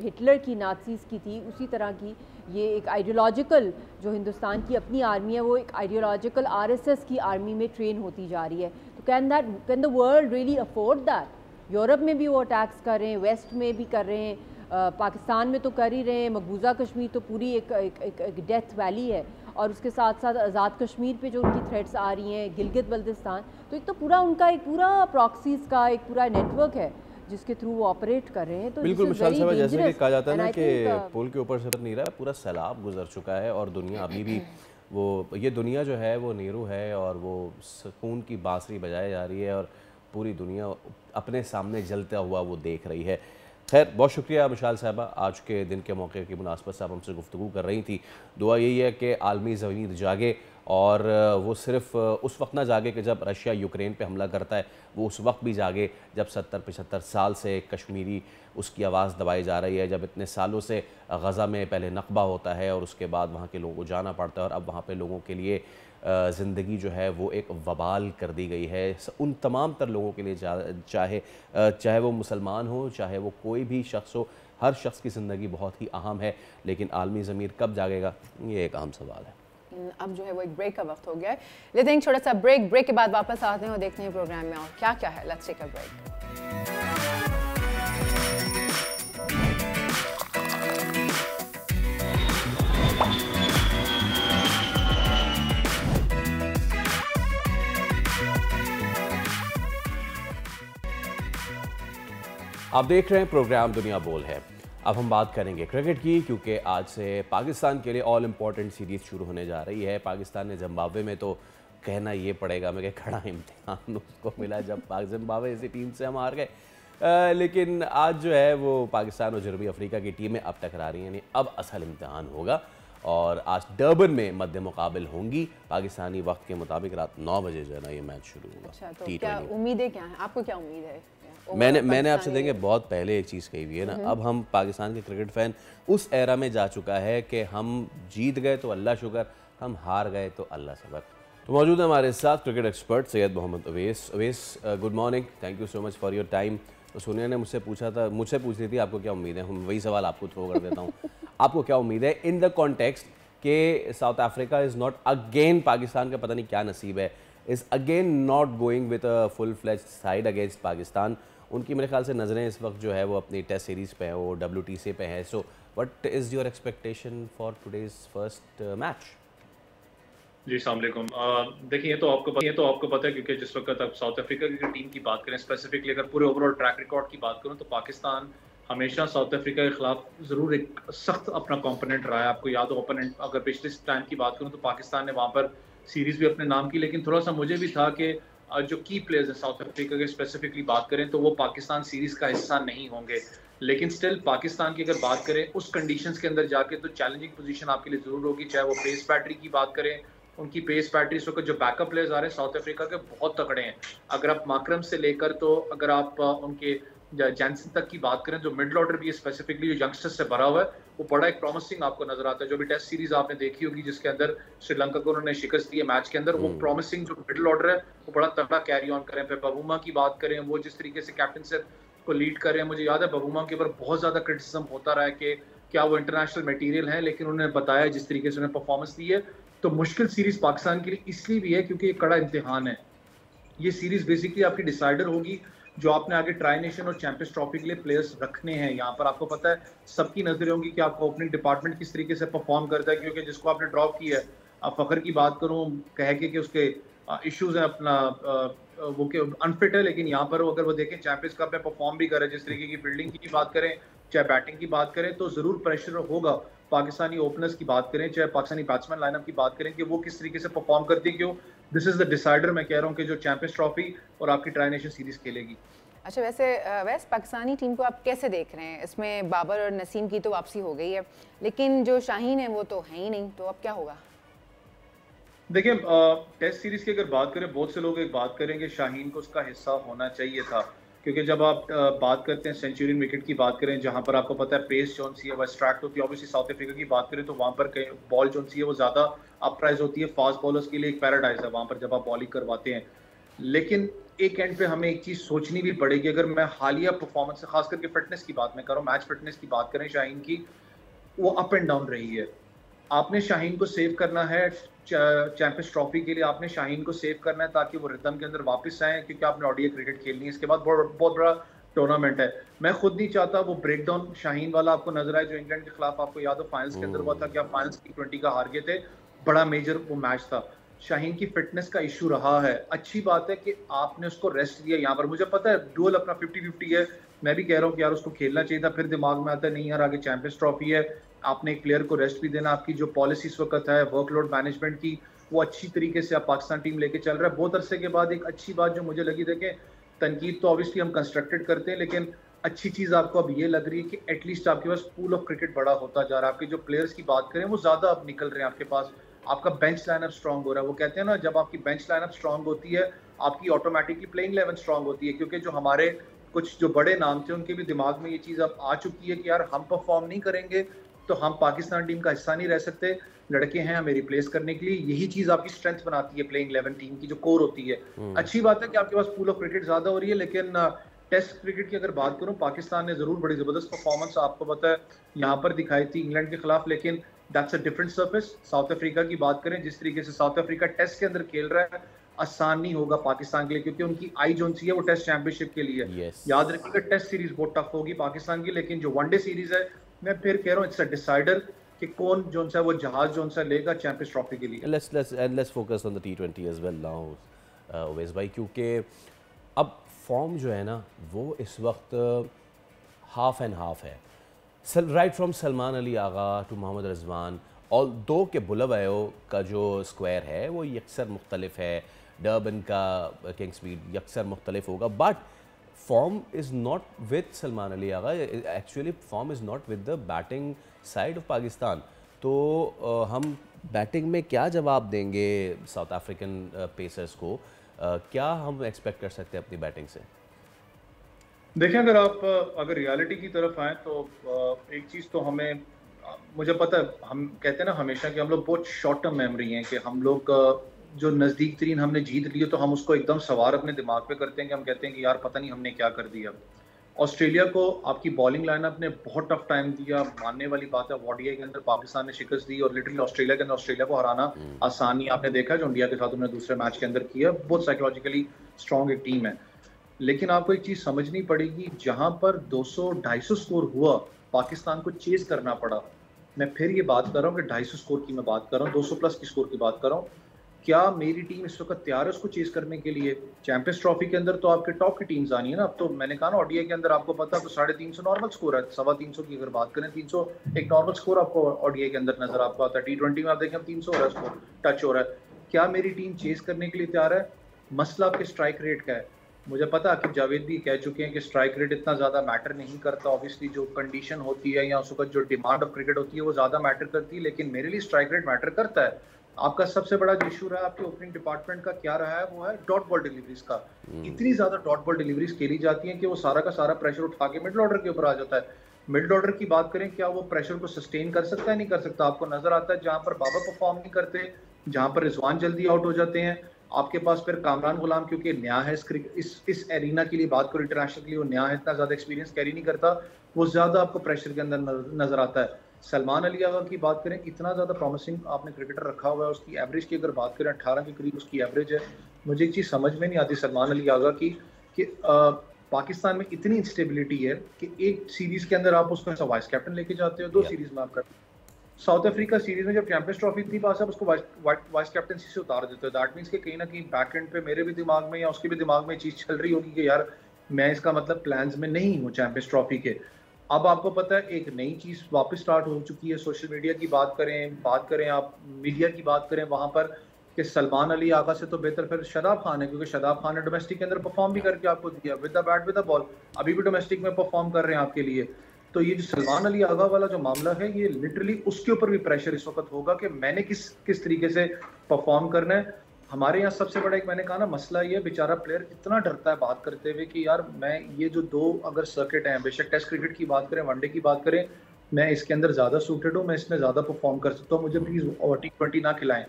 हिटलर की नाज़ीज़ की थी उसी तरह की ये एक आइडियोलॉजिकल जो हिंदुस्तान की अपनी आर्मी है वो एक आइडियोलॉजिकल आरएसएस की आर्मी में ट्रेन होती जा रही है। तो can the world really afford that? Europe में भी वो अटैक्स कर रहे हैं, वेस्ट में भी कर रहे हैं, पाकिस्तान में तो कर ही रहे हैं। मकबूजा कश्मीर तो पूरी एक डेथ वैली है, और उसके साथ साथ आज़ाद कश्मीर पे जो उनकी थ्रेट्स आ रही हैं, गिलगित बल्तिस्तान, तो एक तो पूरा उनका एक पूरा प्रॉक्सीज़ का एक पूरा नेटवर्क है जिसके थ्रू वो ऑपरेट कर रहे हैं। तो बिल्कुल मिसाल साहब, जैसे कि कहा जाता है ना कि पुल के ऊपर से नहीं रहा, पूरा सैलाब गुजर चुका है और दुनिया अभी भी वो ये दुनिया जो है वो नीरू है और वो सुकून की बांसुरी बजाई जा रही है और पूरी दुनिया अपने सामने जलता हुआ वो देख रही है। खैर, बहुत शुक्रिया मिशाल साहबा, आज के दिन के मौके की मुनासबत से आप हमसे गुफ्तगू कर रही थी। दुआ यही है कि आलमी ज़मीर जागे और वो सिर्फ उस वक्त ना जागे कि जब रशिया यूक्रेन पे हमला करता है, वो उस वक्त भी जागे जब 70-75 साल से कश्मीरी उसकी आवाज़ दबाई जा रही है, जब इतने सालों से गज़ा में पहले नकबा होता है और उसके बाद वहाँ के लोगों को जाना पड़ता है और अब वहाँ पे लोगों के लिए ज़िंदगी जो है वो एक वबाल कर दी गई है उन तमाम तर लोगों के लिए, चाहे वो मुसलमान हो, चाहे वो कोई भी शख्स हो, हर शख्स की ज़िंदगी बहुत ही अहम है। लेकिन आलमी ज़मीर कब जागेगा, ये एक अहम सवाल है। अब जो है वो एक ब्रेक का वक्त हो गया है, लेते हैं छोटा सा ब्रेक के बाद वापस आते हैं और देखते हैं प्रोग्राम में और क्या क्या है। Let's take a break. आप देख रहे हैं प्रोग्राम दुनिया बोल है। अब हम बात करेंगे क्रिकेट की, क्योंकि आज से पाकिस्तान के लिए ऑल इम्पॉर्टेंट सीरीज़ शुरू होने जा रही है। पाकिस्तान ने जिम्बाब्वे में, तो कहना ये पड़ेगा मैं कि खड़ा इम्तिहान उसको मिला जब जिम्बाब्वे ऐसी टीम से हम हार गए। लेकिन आज जो है वो पाकिस्तान और जनूबी अफ्रीका की टीमें अब टकरा रही हैं, यानी अब असल इम्तिहान होगा और आज डर्बन में मध्य मुकाबिल होंगी। पाकिस्तानी वक्त के मुताबिक रात 9 बजे जो है ना ये मैच शुरू होगा। अच्छा, तो क्या उम्मीदें क्या हैं? आपको क्या उम्मीद है? मैंने आपसे देंगे बहुत पहले एक चीज़ कही हुई है ना, अब हम पाकिस्तान के क्रिकेट फ़ैन उस एरा में जा चुका है कि हम जीत गए तो अल्लाह शुक्र, हम हार गए तो अल्लाह सबर। तो मौजूद है हमारे साथ cricket expert Syed Mohammad Awais. Good morning, thank you so much for your time. तो सोनिया ने मुझसे पूछ रही थी आपको क्या उम्मीद है, हम वही सवाल आपको थ्रो कर देता हूँ। आपको क्या उम्मीद है इन द कॉन्टेक्स्ट कि south Africa is not again, Pakistan का पता नहीं क्या नसीब है, is again not going with a full fledged side against Pakistan. उनकी मेरे ख्याल से नज़रें इस वक्त जो है वो अपनी टेस्ट सीरीज़ पे है, वो WTC पे है। So what is your expectation for today's first match? जी अस्सलाम वालेकुम। देखिए ये तो आपको पता है, क्योंकि जिस वक्त आप साउथ अफ्रीका की टीम की बात करें स्पेसिफिकली, अगर पूरे ओवरऑल ट्रैक रिकॉर्ड की बात करूं तो पाकिस्तान हमेशा साउथ अफ्रीका के खिलाफ ज़रूर एक सख्त अपना कॉम्पोनेंट रहा है। आपको याद हो ओपोनेंट, अगर पिछले टाइम की बात करूं तो पाकिस्तान ने वहाँ पर सीरीज़ भी अपने नाम की, लेकिन थोड़ा सा मुझे भी था कि जो की प्लेयर्स हैं साउथ अफ्रीका के स्पेसिफिकली बात करें तो वो पाकिस्तान सीरीज़ का हिस्सा नहीं होंगे। लेकिन स्टिल पाकिस्तान की अगर बात करें उस कंडीशंस के अंदर जाके तो चैलेंजिंग पोजीशन आपके लिए ज़रूर होगी। चाहे वो पेस बैटरी की बात करें, उनकी पेस बैटरी इस वक्त जो बैकअप प्लेयर्स आ रहे हैं साउथ अफ्रीका के बहुत तगड़े हैं। अगर आप माकरम से लेकर, तो अगर आप उनके जैनसन तक की बात करें, जो मिडल ऑर्डर भी है स्पेसिफिकली जो यंगस्टर्स से भरा हुआ है, वो बड़ा एक प्रॉमिसिंग आपको नजर आता है। जो भी टेस्ट सीरीज आपने देखी होगी जिसके अंदर श्रीलंका को उन्होंने शिकस्त दी है मैच के अंदर, वो प्रॉमिसिंग जो मिडल ऑर्डर है वो बड़ा तगड़ा कैरी ऑन करें। फिर बबूमा की बात करें, वो जिस तरीके से कैप्टन से को लीड कर रहे हैं। मुझे याद है बबूमा के ऊपर बहुत ज़्यादा क्रिटिसिज्म होता रहा है कि क्या वो इंटरनेशनल मटेरियल है, लेकिन उन्होंने बताया जिस तरीके से उन्हें परफॉर्मेंस दी है। तो मुश्किल सीरीज़ पाकिस्तान के लिए इसलिए भी है क्योंकि ये कड़ा इम्तिहान है। ये सीरीज़ बेसिकली आपकी डिसाइडर होगी जो आपने आगे ट्राई नेशन और चैंपियंस ट्रॉफी के लिए प्लेयर्स रखने हैं। यहाँ पर आपको पता है सबकी नजरें होंगी कि आपका ओपनिंग डिपार्टमेंट किस तरीके से परफॉर्म करता है, क्योंकि जिसको आपने ड्रॉप किया है, अब फखर की बात करूँ कह के कि उसके इश्यूज हैं अपना वो के अनफिट है, लेकिन यहाँ पर अगर वो देखें चैंपियंस कप में परफॉर्म भी करे, जिस तरीके की फील्डिंग की बात करें चाहे बैटिंग की बात करें, तो जरूर प्रेशर होगा। पाकिस्तानी ओपनर्स की बात करें चाहे पाकिस्तानी बैट्समैन लाइनअप की बात करें कि वो किस तरीके से परफॉर्म करती है। क्यों दिस इज द डिसाइडर, मैं कह रहा हूँ कि जो चैंपियंस ट्रॉफी और आपकी ट्राई नेशन सीरीज खेलेगी। अच्छा, वैसे पाकिस्तानी टीम को आप कैसे देख रहे हैं? इसमें बाबर और नसीम की तो वापसी हो गई है, लेकिन जो शाहीन है वो तो है ही नहीं, तो अब क्या होगा? देखिए टेस्ट सीरीज की अगर बात करें, बहुत से लोग एक बात करेंगे शाहीन को उसका हिस्सा होना चाहिए था, क्योंकि जब आप बात करते हैं सेंचुरियन विकेट की बात करें, जहां पर आपको पता है पेस जोन सी है वो एक्सट्रैक्ट होती है। ऑब्वियसली साउथ अफ्रीका की बात करें तो वहां पर बॉल जोन सी है वो ज्यादा अपराइज होती है, फास्ट बॉलर्स के लिए एक पैराडाइज है वहां पर जब आप बॉलिंग करवाते हैं। लेकिन एक एंड पे हमें एक चीज सोचनी भी पड़ेगी, अगर मैं हालिया परफॉर्मेंस से खास करके फिटनेस की बात मैं कर रहा हूँ, मैच फिटनेस की बात करें शाहीन की, वो अप एंड डाउन रही है। आपने शाहीन को सेव करना है चैंपियंस ट्रॉफी के लिए, आपने शाहीन को सेव करना है ताकि वो रिदम के अंदर वापस आए, क्योंकि आपने ओडीआई क्रिकेट खेलनी है, इसके बाद बहुत बड़ा टूर्नामेंट है। मैं खुद नहीं चाहता वो ब्रेक डाउन शाहीन वाला आपको नजर आए जो इंग्लैंड के खिलाफ आपको याद हो फाइनल्स के अंदर हुआ था, कि आप फाइनल्स T20 का हार गए थे, बड़ा मेजर वो मैच था। शाहीन की फिटनेस का इशू रहा है। अच्छी बात है कि आपने उसको रेस्ट दिया। यहाँ पर मुझे पता है डुअल अपना 50-50 है, मैं भी कह रहा हूँ कि यार उसको खेलना चाहिए था, फिर दिमाग में आता है नहीं यार आगे चैंपियंस ट्रॉफी है, आपने एक प्लेयर को रेस्ट भी देना। आपकी जो पॉलिसी इस वक्त है वर्कलोड मैनेजमेंट की, वो अच्छी तरीके से आप पाकिस्तान टीम लेके चल रहा है। बहुत अरसे के बाद एक अच्छी बात जो मुझे लगी, देखें तनकीद तो ऑब्वियसली हम कंस्ट्रक्टेड करते हैं, लेकिन अच्छी चीज आपको अब ये लग रही है कि एटलीस्ट आपके पास पूल ऑफ क्रिकेट बड़ा होता जा रहा है। आपके जो प्लेयर्स की बात करें वो ज्यादा अब निकल रहे हैं आपके पास, आपका बेंच लाइनअप स्ट्रांग हो रहा है। वो कहते हैं ना जब आपकी बेंच लाइनअप स्ट्रांग होती है आपकी ऑटोमेटिकली प्लेइंग 11 स्ट्रांग होती है, क्योंकि जो हमारे कुछ जो बड़े नाम थे उनके भी दिमाग में ये चीज अब आ चुकी है कि यार हम परफॉर्म नहीं करेंगे तो हम पाकिस्तान टीम का हिस्सा नहीं रह सकते, लड़के हैं हमें रिप्लेस करने के लिए। यही चीज आपकी स्ट्रेंथ बनाती है प्लेइंग 11 टीम की जो कोर होती है। अच्छी बात है कि आपके पास पूल ऑफ क्रिकेट ज्यादा हो रही है, लेकिन टेस्ट क्रिकेट की अगर बात करूं पाकिस्तान ने जरूर बड़ी जबरदस्त परफॉर्मेंस आपको पता है यहाँ पर दिखाई थी इंग्लैंड के खिलाफ, लेकिन that's a different surface. South Africa की बात करें, जिस तरीके से साउथ अफ्रीका टेस्ट के अंदर खेल रहा है, आसान नहीं होगा पाकिस्तान के लिए, क्योंकि उनकी आई जोन सी है वो टेस्ट चैंपियनशिप के लिए। याद रखिएगा टेस्ट सीरीज बहुत टफ होगी पाकिस्तान की, लेकिन जो वनडे सीरीज है मैं फिर कह रहा हूँ इट्स अ डिसाइडर कि कौन जोन सा वो जहाज जोन सा लेगा चैंपियंस ट्रॉफी के लिए। Let's focus on the T20 as well now Uwais भाई, क्योंकि अब फॉर्म जो है ना वो इस वक्त हाफ एंड हाफ है। Right from Salman Ali Agha to Mohammad Rizwan, और दो के बुलवायो का जो स्क्वायर है वो यकसर मुख्तलिफ है, डर्बन का किंग्समीड यकसर मुख्तलिफ होगा, but form is not with Salman Ali Agha, actually form is not with the batting side of Pakistan. तो हम बैटिंग में क्या जवाब देंगे साउथ अफ्रीकन पेसर्स को? क्या हम एक्सपेक्ट कर सकते हैं अपनी बैटिंग से? देखिए अगर आप अगर रियलिटी की तरफ आए तो एक चीज़ तो हमें मुझे पता है, हम कहते हैं ना हमेशा कि हम लोग बहुत शॉर्ट टर्म मेमोरी हैं, कि हम लोग जो नज़दीक तरीन हमने जीत ली तो हम उसको एकदम सवार अपने दिमाग पे करते हैं कि हम कहते हैं कि यार पता नहीं हमने क्या कर दिया। ऑस्ट्रेलिया को आपकी बॉलिंग लाइनअप ने बहुत टफ टाइम दिया, मानने वाली बात है। ओडीआई के अंदर पाकिस्तान ने शिकस्त दी और लिटरली ऑस्ट्रेलिया के अंदर ऑस्ट्रेलिया को हराना आसान नहीं, आपने देखा जो इंडिया के साथ उन्होंने दूसरे मैच के अंदर किया। बहुत साइकोलॉजिकली स्ट्रॉन्ग एक टीम है, लेकिन आपको एक चीज समझनी पड़ेगी, जहां पर 200-250 स्कोर हुआ पाकिस्तान को चेज करना पड़ा। मैं फिर ये बात कर रहा हूँ कि 250 स्कोर की मैं बात कर रहा हूँ, 200 प्लस की स्कोर की बात कर रहा हूँ। क्या मेरी टीम इस वक्त तैयार है उसको चेज करने के लिए? चैंपियंस ट्रॉफी के अंदर तो आपके टॉप की टीम्स आनी है ना। अब तो मैंने कहा ना ओडीआई के अंदर आपको पता है तो 350 नॉर्मल स्कोर है, 325 की अगर बात करें 300 एक नॉर्मल स्कोर आपको ओडीआई के अंदर नजर आपको आता है। T20 में आप देखें 300 हो रहा है स्कोर, टच हो रहा है। क्या मेरी टीम चेज करने के लिए तैयार है? मसला आपके स्ट्राइक रेट का है। मुझे पता है आकिब जावेद भी कह चुके हैं कि स्ट्राइक रेट इतना ज़्यादा मैटर नहीं करता, ऑब्वियसली जो कंडीशन होती है या उस वक्त जो डिमांड ऑफ क्रिकेट होती है वो ज़्यादा मैटर करती है, लेकिन मेरे लिए स्ट्राइक रेट मैटर करता है। आपका सबसे बड़ा जो इशू रहा है आपके ओपनिंग डिपार्टमेंट का क्या रहा है, वो है डॉट बॉल डिलीवरीज का। इतनी ज़्यादा डॉट बॉल डिलीवरीज खेली जाती हैं कि वो सारा का सारा प्रेशर उठा के मिडल ऑर्डर के ऊपर आ जाता है। मिडल ऑर्डर की बात करें, क्या वो प्रेशर को सस्टेन कर सकता है? नहीं कर सकता। आपको नजर आता है जहाँ पर बाबर परफॉर्म नहीं करते, जहाँ पर रिजवान जल्दी आउट हो जाते हैं, आपके पास फिर कामरान गुलाम क्योंकि नया है इस एरिना के लिए बात करो, इंटरनेशनल के लिए वो नया है, इतना ज़्यादा एक्सपीरियंस कैरी नहीं करता, वो ज़्यादा आपको प्रेशर के अंदर नजर आता है। सलमान अली आगा की बात करें, इतना ज़्यादा प्रॉमिसिंग आपने क्रिकेटर रखा हुआ है, उसकी एवरेज की अगर बात करें 18 के करीब उसकी एवरेज है। मुझे एक चीज़ समझ में नहीं आती सलमान अली आगा की कि पाकिस्तान में इतनी इंस्टेबिलिटी है कि एक सीरीज के अंदर आप उसको ऐसा वाइस कैप्टन लेके जाते हो, 2 सीरीज में आप करते हो। साउथ अफ्रीका सीरीज में जब चैंपियंस ट्रॉफी इतनी पास है, उसको वाइस कैप्टनसी से उतार देते हो। दैट मीन्स कि कहीं ना कहीं बैक एंड पे मेरे भी दिमाग में या उसके भी दिमाग में चीज़ चल रही होगी कि यार मैं इसका मतलब प्लान्स में नहीं हूँ चैंपियंस ट्रॉफी के। अब आपको पता है एक नई चीज़ वापस स्टार्ट हो चुकी है, सोशल मीडिया की बात करें आप मीडिया की बात करें वहाँ पर, कि सलमान अली आगा से तो बेहतर फिर शादाब खान है, क्योंकि शादाब खान ने डोमेस्टिक के अंदर परफॉर्म भी करके आपको दिया, with the bat with the ball, अभी भी डोमेस्टिक में परफॉर्म कर रहे हैं आपके लिए। तो ये जो सलमान अली आगा वाला जो मामला है, ये लिटरली उसके ऊपर भी प्रेशर इस वक्त होगा कि मैंने किस तरीके से परफॉर्म करना है। हमारे यहाँ सबसे बड़ा एक मैंने कहा ना मसला ये, बेचारा प्लेयर इतना डरता है बात करते हुए कि यार मैं ये जो 2 अगर सर्किट हैं, बेशक टेस्ट क्रिकेट की बात करें, वनडे की बात करें, मैं इसके अंदर ज़्यादा सूटेड हूँ, मैं इसमें ज़्यादा परफॉर्म कर सकता हूँ, मुझे प्लीज़ T20 ना खिलाएं।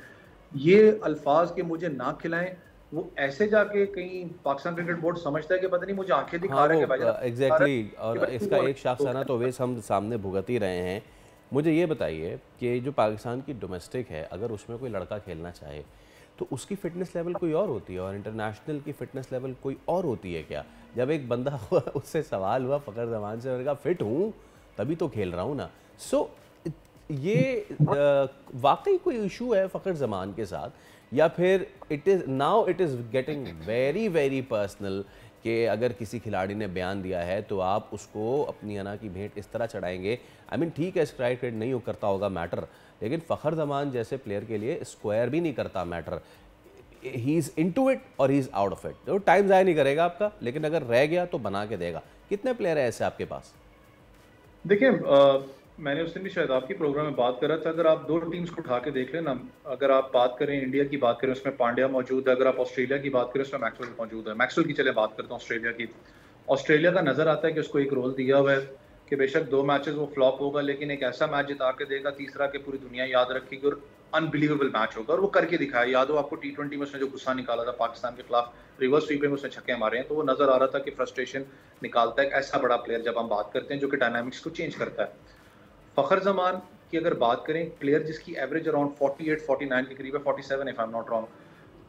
ये अल्फाज के मुझे ना खिलाएं, वो ऐसे जाके कहीं पाकिस्तान क्रिकेट बोर्ड समझता है कि पता नहीं मुझे आंखें दिखा रहा है कि भाई एग्जैक्टली। और इसका एक शख्स है ना, तो वेस हम सामने भुगत ही रहे हैं। मुझे ये बताइए कि जो पाकिस्तान की डोमेस्टिक है, अगर उसमें कोई लड़का खेलना चाहे तो उसकी फ़िटनेस लेवल कोई और होती है और इंटरनेशनल की फ़िटनेस लेवल कोई और होती है क्या? जब एक बंदा हुआ उससे सवाल हुआ फ़खर ज़मान से, मैंने कहा फिट हूँ तभी तो खेल रहा हूँ ना। सो ये वाकई कोई इशू है फ़खर ज़मान के साथ, या फिर it is getting very very personal कि अगर किसी खिलाड़ी ने बयान दिया है तो आप उसको अपनी अना की भेंट इस तरह चढ़ाएंगे? आई मीन ठीक है, स्ट्राइक रेट नहीं करता होगा मैटर, लेकिन फ़खर ज़मान जैसे प्लेयर के लिए स्क्वायर भी नहीं करता matter. He is into it और he is out of it. तो टाइम ज़ाया नहीं करेगा आपका, लेकिन अगर रह गया तो बना के देगा। कितने प्लेयर है ऐसे आपके पास? देखिए, मैंने उस दिन भी शायद आपकी प्रोग्राम में बात कर रहा था, अगर आप 2 टीम्स को उठा के देख लें ना, अगर आप बात करें इंडिया की बात करें उसमें पांड्या मौजूद है, अगर आप ऑस्ट्रेलिया की बात करें उसमें मैक्सवेल मौजूद है। मैक्सवेल की चले बात करता हूँ ऑस्ट्रेलिया की। ऑस्ट्रेलिया का नज़र आता है कि उसको एक रोल दिया हुआ है कि बेशक 2 मैचेस वो फ्लॉप होगा, लेकिन एक ऐसा मैच जिता के देगा, तीसरा के पूरी दुनिया याद रखेगी और अनबिलीवेबल मैच होगा, और वो करके दिखाया। याद हो आपको T20 में उसने जो गुस्सा निकाला था पाकिस्तान के खिलाफ, रिवर्स स्वीप में उसने छक्के मारे हैं, तो वो नज़र आ रहा था कि फ्रस्ट्रेशन निकालता है एक ऐसा बड़ा प्लेयर जब हम बात करते हैं जो कि डायनामिक्स को चेंज करता है। फ़खर ज़मान की अगर बात करें, प्लेयर जिसकी एवरेज अराउंड 48-49 के करीब है, 47 if I am not wrong,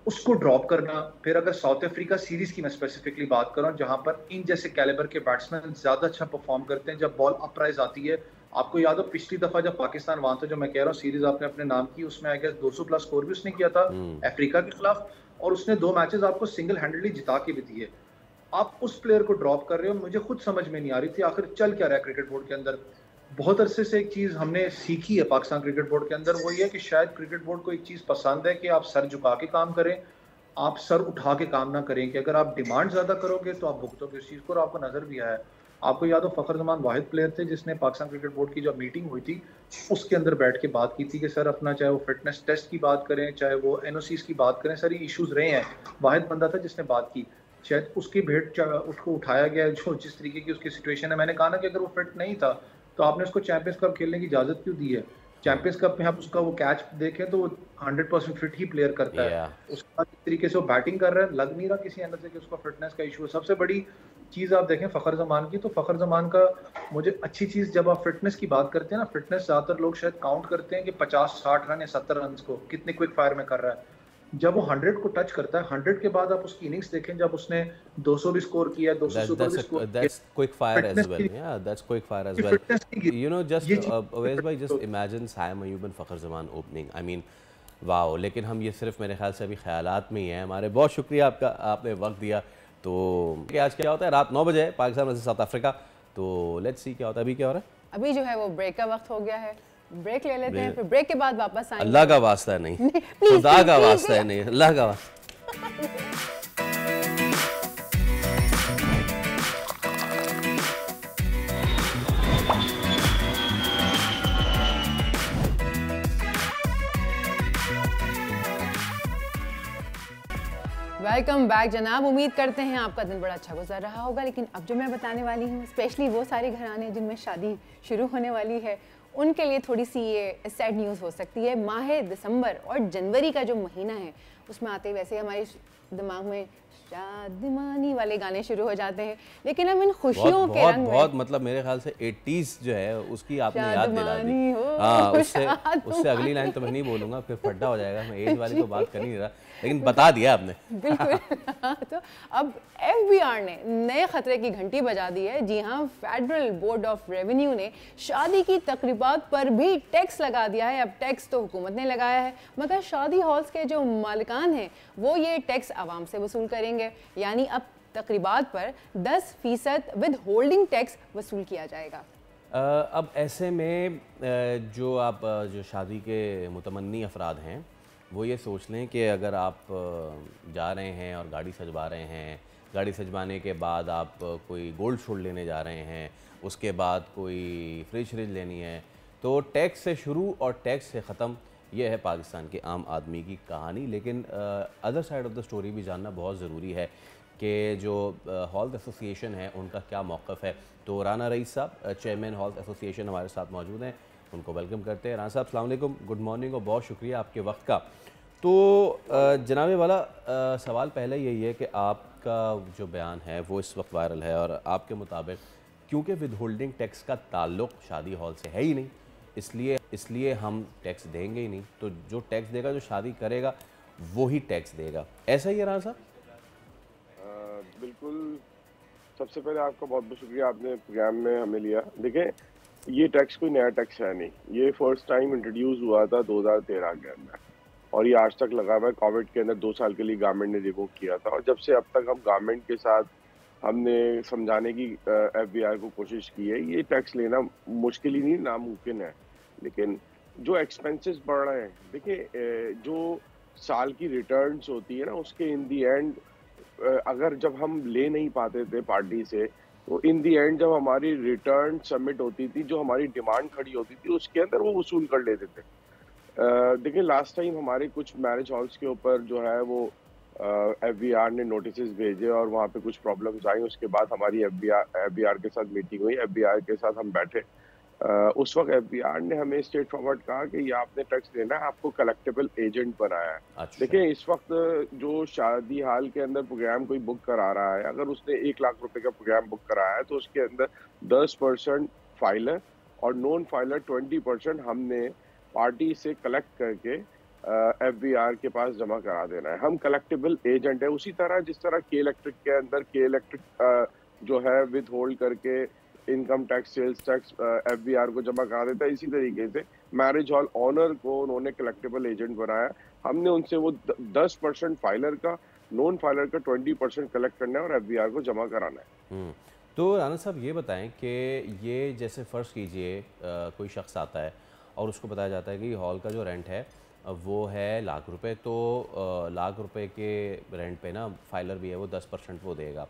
उसको ड्रॉप करना। फिर अगर साउथ अफ्रीका सीरीज की मैं स्पेसिफिकली बात कर रहा हूँ, जहां पर इन जैसे कैलिबर के बैट्समैन ज्यादा अच्छा परफॉर्म करते हैं जब बॉल अपराइज आती है। आपको याद हो पिछली दफा जब पाकिस्तान वहां था, जो मैं कह रहा हूँ सीरीज आपने अपने नाम की, उसमें आई गेस 200 प्लस स्कोर भी उसने किया था अफ्रीका के खिलाफ, और उसने 2 मैचेस आपको सिंगल हैंडेडली जिता के भी दिए। आप उस प्लेयर को ड्रॉप कर रहे हो, मुझे खुद समझ में नहीं आ रही थी आखिर चल क्या रहा है क्रिकेट बोर्ड के अंदर। बहुत अरसे से एक चीज हमने सीखी है पाकिस्तान क्रिकेट बोर्ड के अंदर, वो ये है कि शायद क्रिकेट बोर्ड को एक चीज पसंद है कि आप सर झुका के काम करें, आप सर उठा के काम ना करें, कि अगर आप डिमांड ज्यादा करोगे तो आप भुगतोगे उस चीज को। और आपको नजर भी आया, आपको याद हो फ़खर ज़मान वाहिद प्लेयर थे जिसने पाकिस्तान क्रिकेट बोर्ड की जब मीटिंग हुई थी उसके अंदर बैठ के बात की थी कि सर अपना चाहे वो फिटनेस टेस्ट की बात करें, चाहे वो NOCs की बात करें, सर ये इश्यूज रहे हैं। वाहिद बंदा था जिसने बात की, शायद उसकी भेंट उसको उठाया गया जो जिस तरीके की उसकी सिचुएशन है। मैंने कहा ना कि अगर वो फिट नहीं था तो आपने उसको चैंपियंस कप खेलने की इजाजत क्यों दी है? चैंपियंस कप में आप उसका वो कैच देखें तो वो 100% फिट ही प्लेयर करता है। उसका जिस तरीके से वो बैटिंग कर रहा है, लग नहीं रहा किसी अंदर से कि उसका फिटनेस का इशू है। सबसे बड़ी चीज आप देखें फ़खर ज़मान की, तो फ़खर ज़मान का मुझे अच्छी चीज, जब आप फिटनेस की बात करते हैं ना, फिटनेस ज्यादातर लोग शायद काउंट करते हैं कि 50-60 रन या 70 रन को कितने क्विक फायर में कर रहा है। जब वो 100 को टच करता है, 100 के बाद आप उसकी इनिंग्स देखें, जब उसने 200 भी स्कोर किया, 200 सुपर भी स्कोर किया, that's quick fire as well. Yeah, that's quick fire as well. You know, just Awais bhai, just imagine Saim Ayyub and Fakhar Zaman opening. I mean, wow. लेकिन हम ये सिर्फ मेरे ख्याल से अभी ख्यालात में ही हैं हमारे। बहुत शुक्रिया आपका, आपने वक्त दिया। तो आज क्या होता है, रात 9 बजे पाकिस्तान वर्सेस साउथ अफ्रीका, तो लेट्स सी क्या होता है। अभी क्या हो रहा है? अभी जो है वो ब्रेक का वक्त हो गया है, ब्रेक ले लेते हैं, फिर ब्रेक के बाद वापस आएंगे। अल्लाह का वास्ता नहीं, खुदा का वास्ता है नहीं, अल्लाह का वास्ता। वेलकम बैक जनाब। उम्मीद करते हैं आपका दिन बड़ा अच्छा गुजर रहा होगा। लेकिन अब जो मैं बताने वाली हूँ, स्पेशली वो सारे घराने जिनमें शादी शुरू होने वाली है, उनके लिए थोड़ी सी ये सैड न्यूज़ हो सकती है। माह दिसंबर और जनवरी का जो महीना है उसमें आते ही वैसे हमारे दिमाग में शादिमानी वाले गाने शुरू हो जाते हैं, लेकिन हम इन खुशियों के रंग बहुत मतलब मेरे ख्याल से 80s जो है उसकी आपने याद दिला दी। हाँ, उससे अगली लाइन तो मैं नहीं बोलूँगा, फिर फड्डा हो जाएगा। मैं एज वाली तो बात कर नहीं रहा, लेकिन बता दिया आपने। बिल्कुल। तो अब FBI ने नए खतरे की घंटी बजा दी है। जी हाँ, फेडरल बोर्ड ऑफ रेवेन्यू ने शादी की तकरीबात पर भी टैक्स लगा दिया है। अब टैक्स तो हुकूमत ने लगाया है, मगर शादी हॉल्स के जो मालिकान हैं वो ये टैक्स आवाम से वसूल करेंगे। यानी अब तकरीबात पर 10% विद होल्डिंग टैक्स वसूल किया जाएगा। अब ऐसे में जो शादी के मुतमन्नी अफराद हैं वो ये सोच लें कि अगर आप जा रहे हैं और गाड़ी सजवा रहे हैं, गाड़ी सजवाने के बाद आप कोई गोल्ड शूट लेने जा रहे हैं, उसके बाद कोई फ्रिज लेनी है, तो टैक्स से शुरू और टैक्स से ख़त्म, ये है पाकिस्तान के आम आदमी की कहानी। लेकिन other side of the story भी जानना बहुत ज़रूरी है कि जो हॉल्स एसोसिएशन है उनका क्या मौक़िफ़ है। तो राना रईस साहब, चेयरमैन हॉल्स एसोसिएशन, हमारे साथ मौजूद हैं, उनको वेलकम करते हैं। राना साहब अस्सलाम वालेकुम, गुड मॉर्निंग और बहुत शुक्रिया आपके वक्त का। तो जनाबे वाला सवाल पहले यही है कि आपका जो बयान है वो इस वक्त वायरल है, और आपके मुताबिक क्योंकि विद होल्डिंग टैक्स का ताल्लुक़ शादी हॉल से है ही नहीं, इसलिए हम टैक्स देंगे ही नहीं। तो जो टैक्स देगा, जो शादी करेगा वो ही टैक्स देगा, ऐसा ही है राना साहब? बिल्कुल। सबसे पहले आपका बहुत बहुत शुक्रिया, आपने प्रोग्राम में हमें लिया। देखें, ये टैक्स कोई नया टैक्स है नहीं, ये फर्स्ट टाइम इंट्रोड्यूस हुआ था 2013 के अंदर, और ये आज तक लगा हुआ है। कोविड के अंदर 2 साल के लिए गवर्नमेंट ने रिवोक किया था, और जब से अब तक हम गवर्नमेंट के साथ हमने समझाने की FBI को कोशिश की है। ये टैक्स लेना मुश्किल ही नहीं, नामुमकिन है। लेकिन जो एक्सपेंसेस बढ़ रहे हैं, देखिए जो साल की रिटर्न्स होती है ना, उसके इन दी एंड अगर जब हम ले नहीं पाते थे पार्टी से, तो इन दी एंड जब हमारी रिटर्न सबमिट होती थी, जो हमारी डिमांड खड़ी होती थी उसके अंदर वो वसूल कर लेते थे। देखिए, लास्ट टाइम हमारे कुछ मैरिज हॉल्स के ऊपर जो है वो FBI ने नोटिस भेजे और वहाँ पे कुछ प्रॉब्लम्स आई। उसके बाद हमारी FBI के साथ मीटिंग हुई, FBI के साथ हम बैठे। उस वक्त FBI ने हमें स्ट्रेट फॉरवर्ड कहा कि ये आपने टैक्स देना है, आपको कलेक्टेबल एजेंट बनाया है। अच्छा। देखिए, इस वक्त जो शादी हाल के अंदर प्रोग्राम कोई बुक करा रहा है, अगर उसने 1 लाख रुपए का प्रोग्राम बुक कराया है, तो उसके अंदर 10% फाइलर और नॉन फाइलर 20% हमने पार्टी से कलेक्ट करके FBI के पास जमा करा देना है। हम कलेक्टेबल एजेंट है। उसी तरह जिस तरह के इलेक्ट्रिक के अंदर के इलेक्ट्रिक जो है विद होल्ड करके income tax, sales tax FBI को जमा करा देता है, इसी तरीके से मैरिज हॉल ऑनर को उन्होंने कलेक्टेबल एजेंट बनाया। हमने उनसे वो 10% फाइलर का, नॉन फाइलर का 20% कलेक्ट करना है और FBI को जमा कराना है। तो राना साहब ये बताएं कि ये जैसे फ़र्ज़ कीजिए कोई शख्स आता है और उसको बताया जाता है कि हॉल का जो रेंट है वो है लाख रुपए, तो लाख रुपए के रेंट पे ना फाइलर भी है वो 10% वो देगा।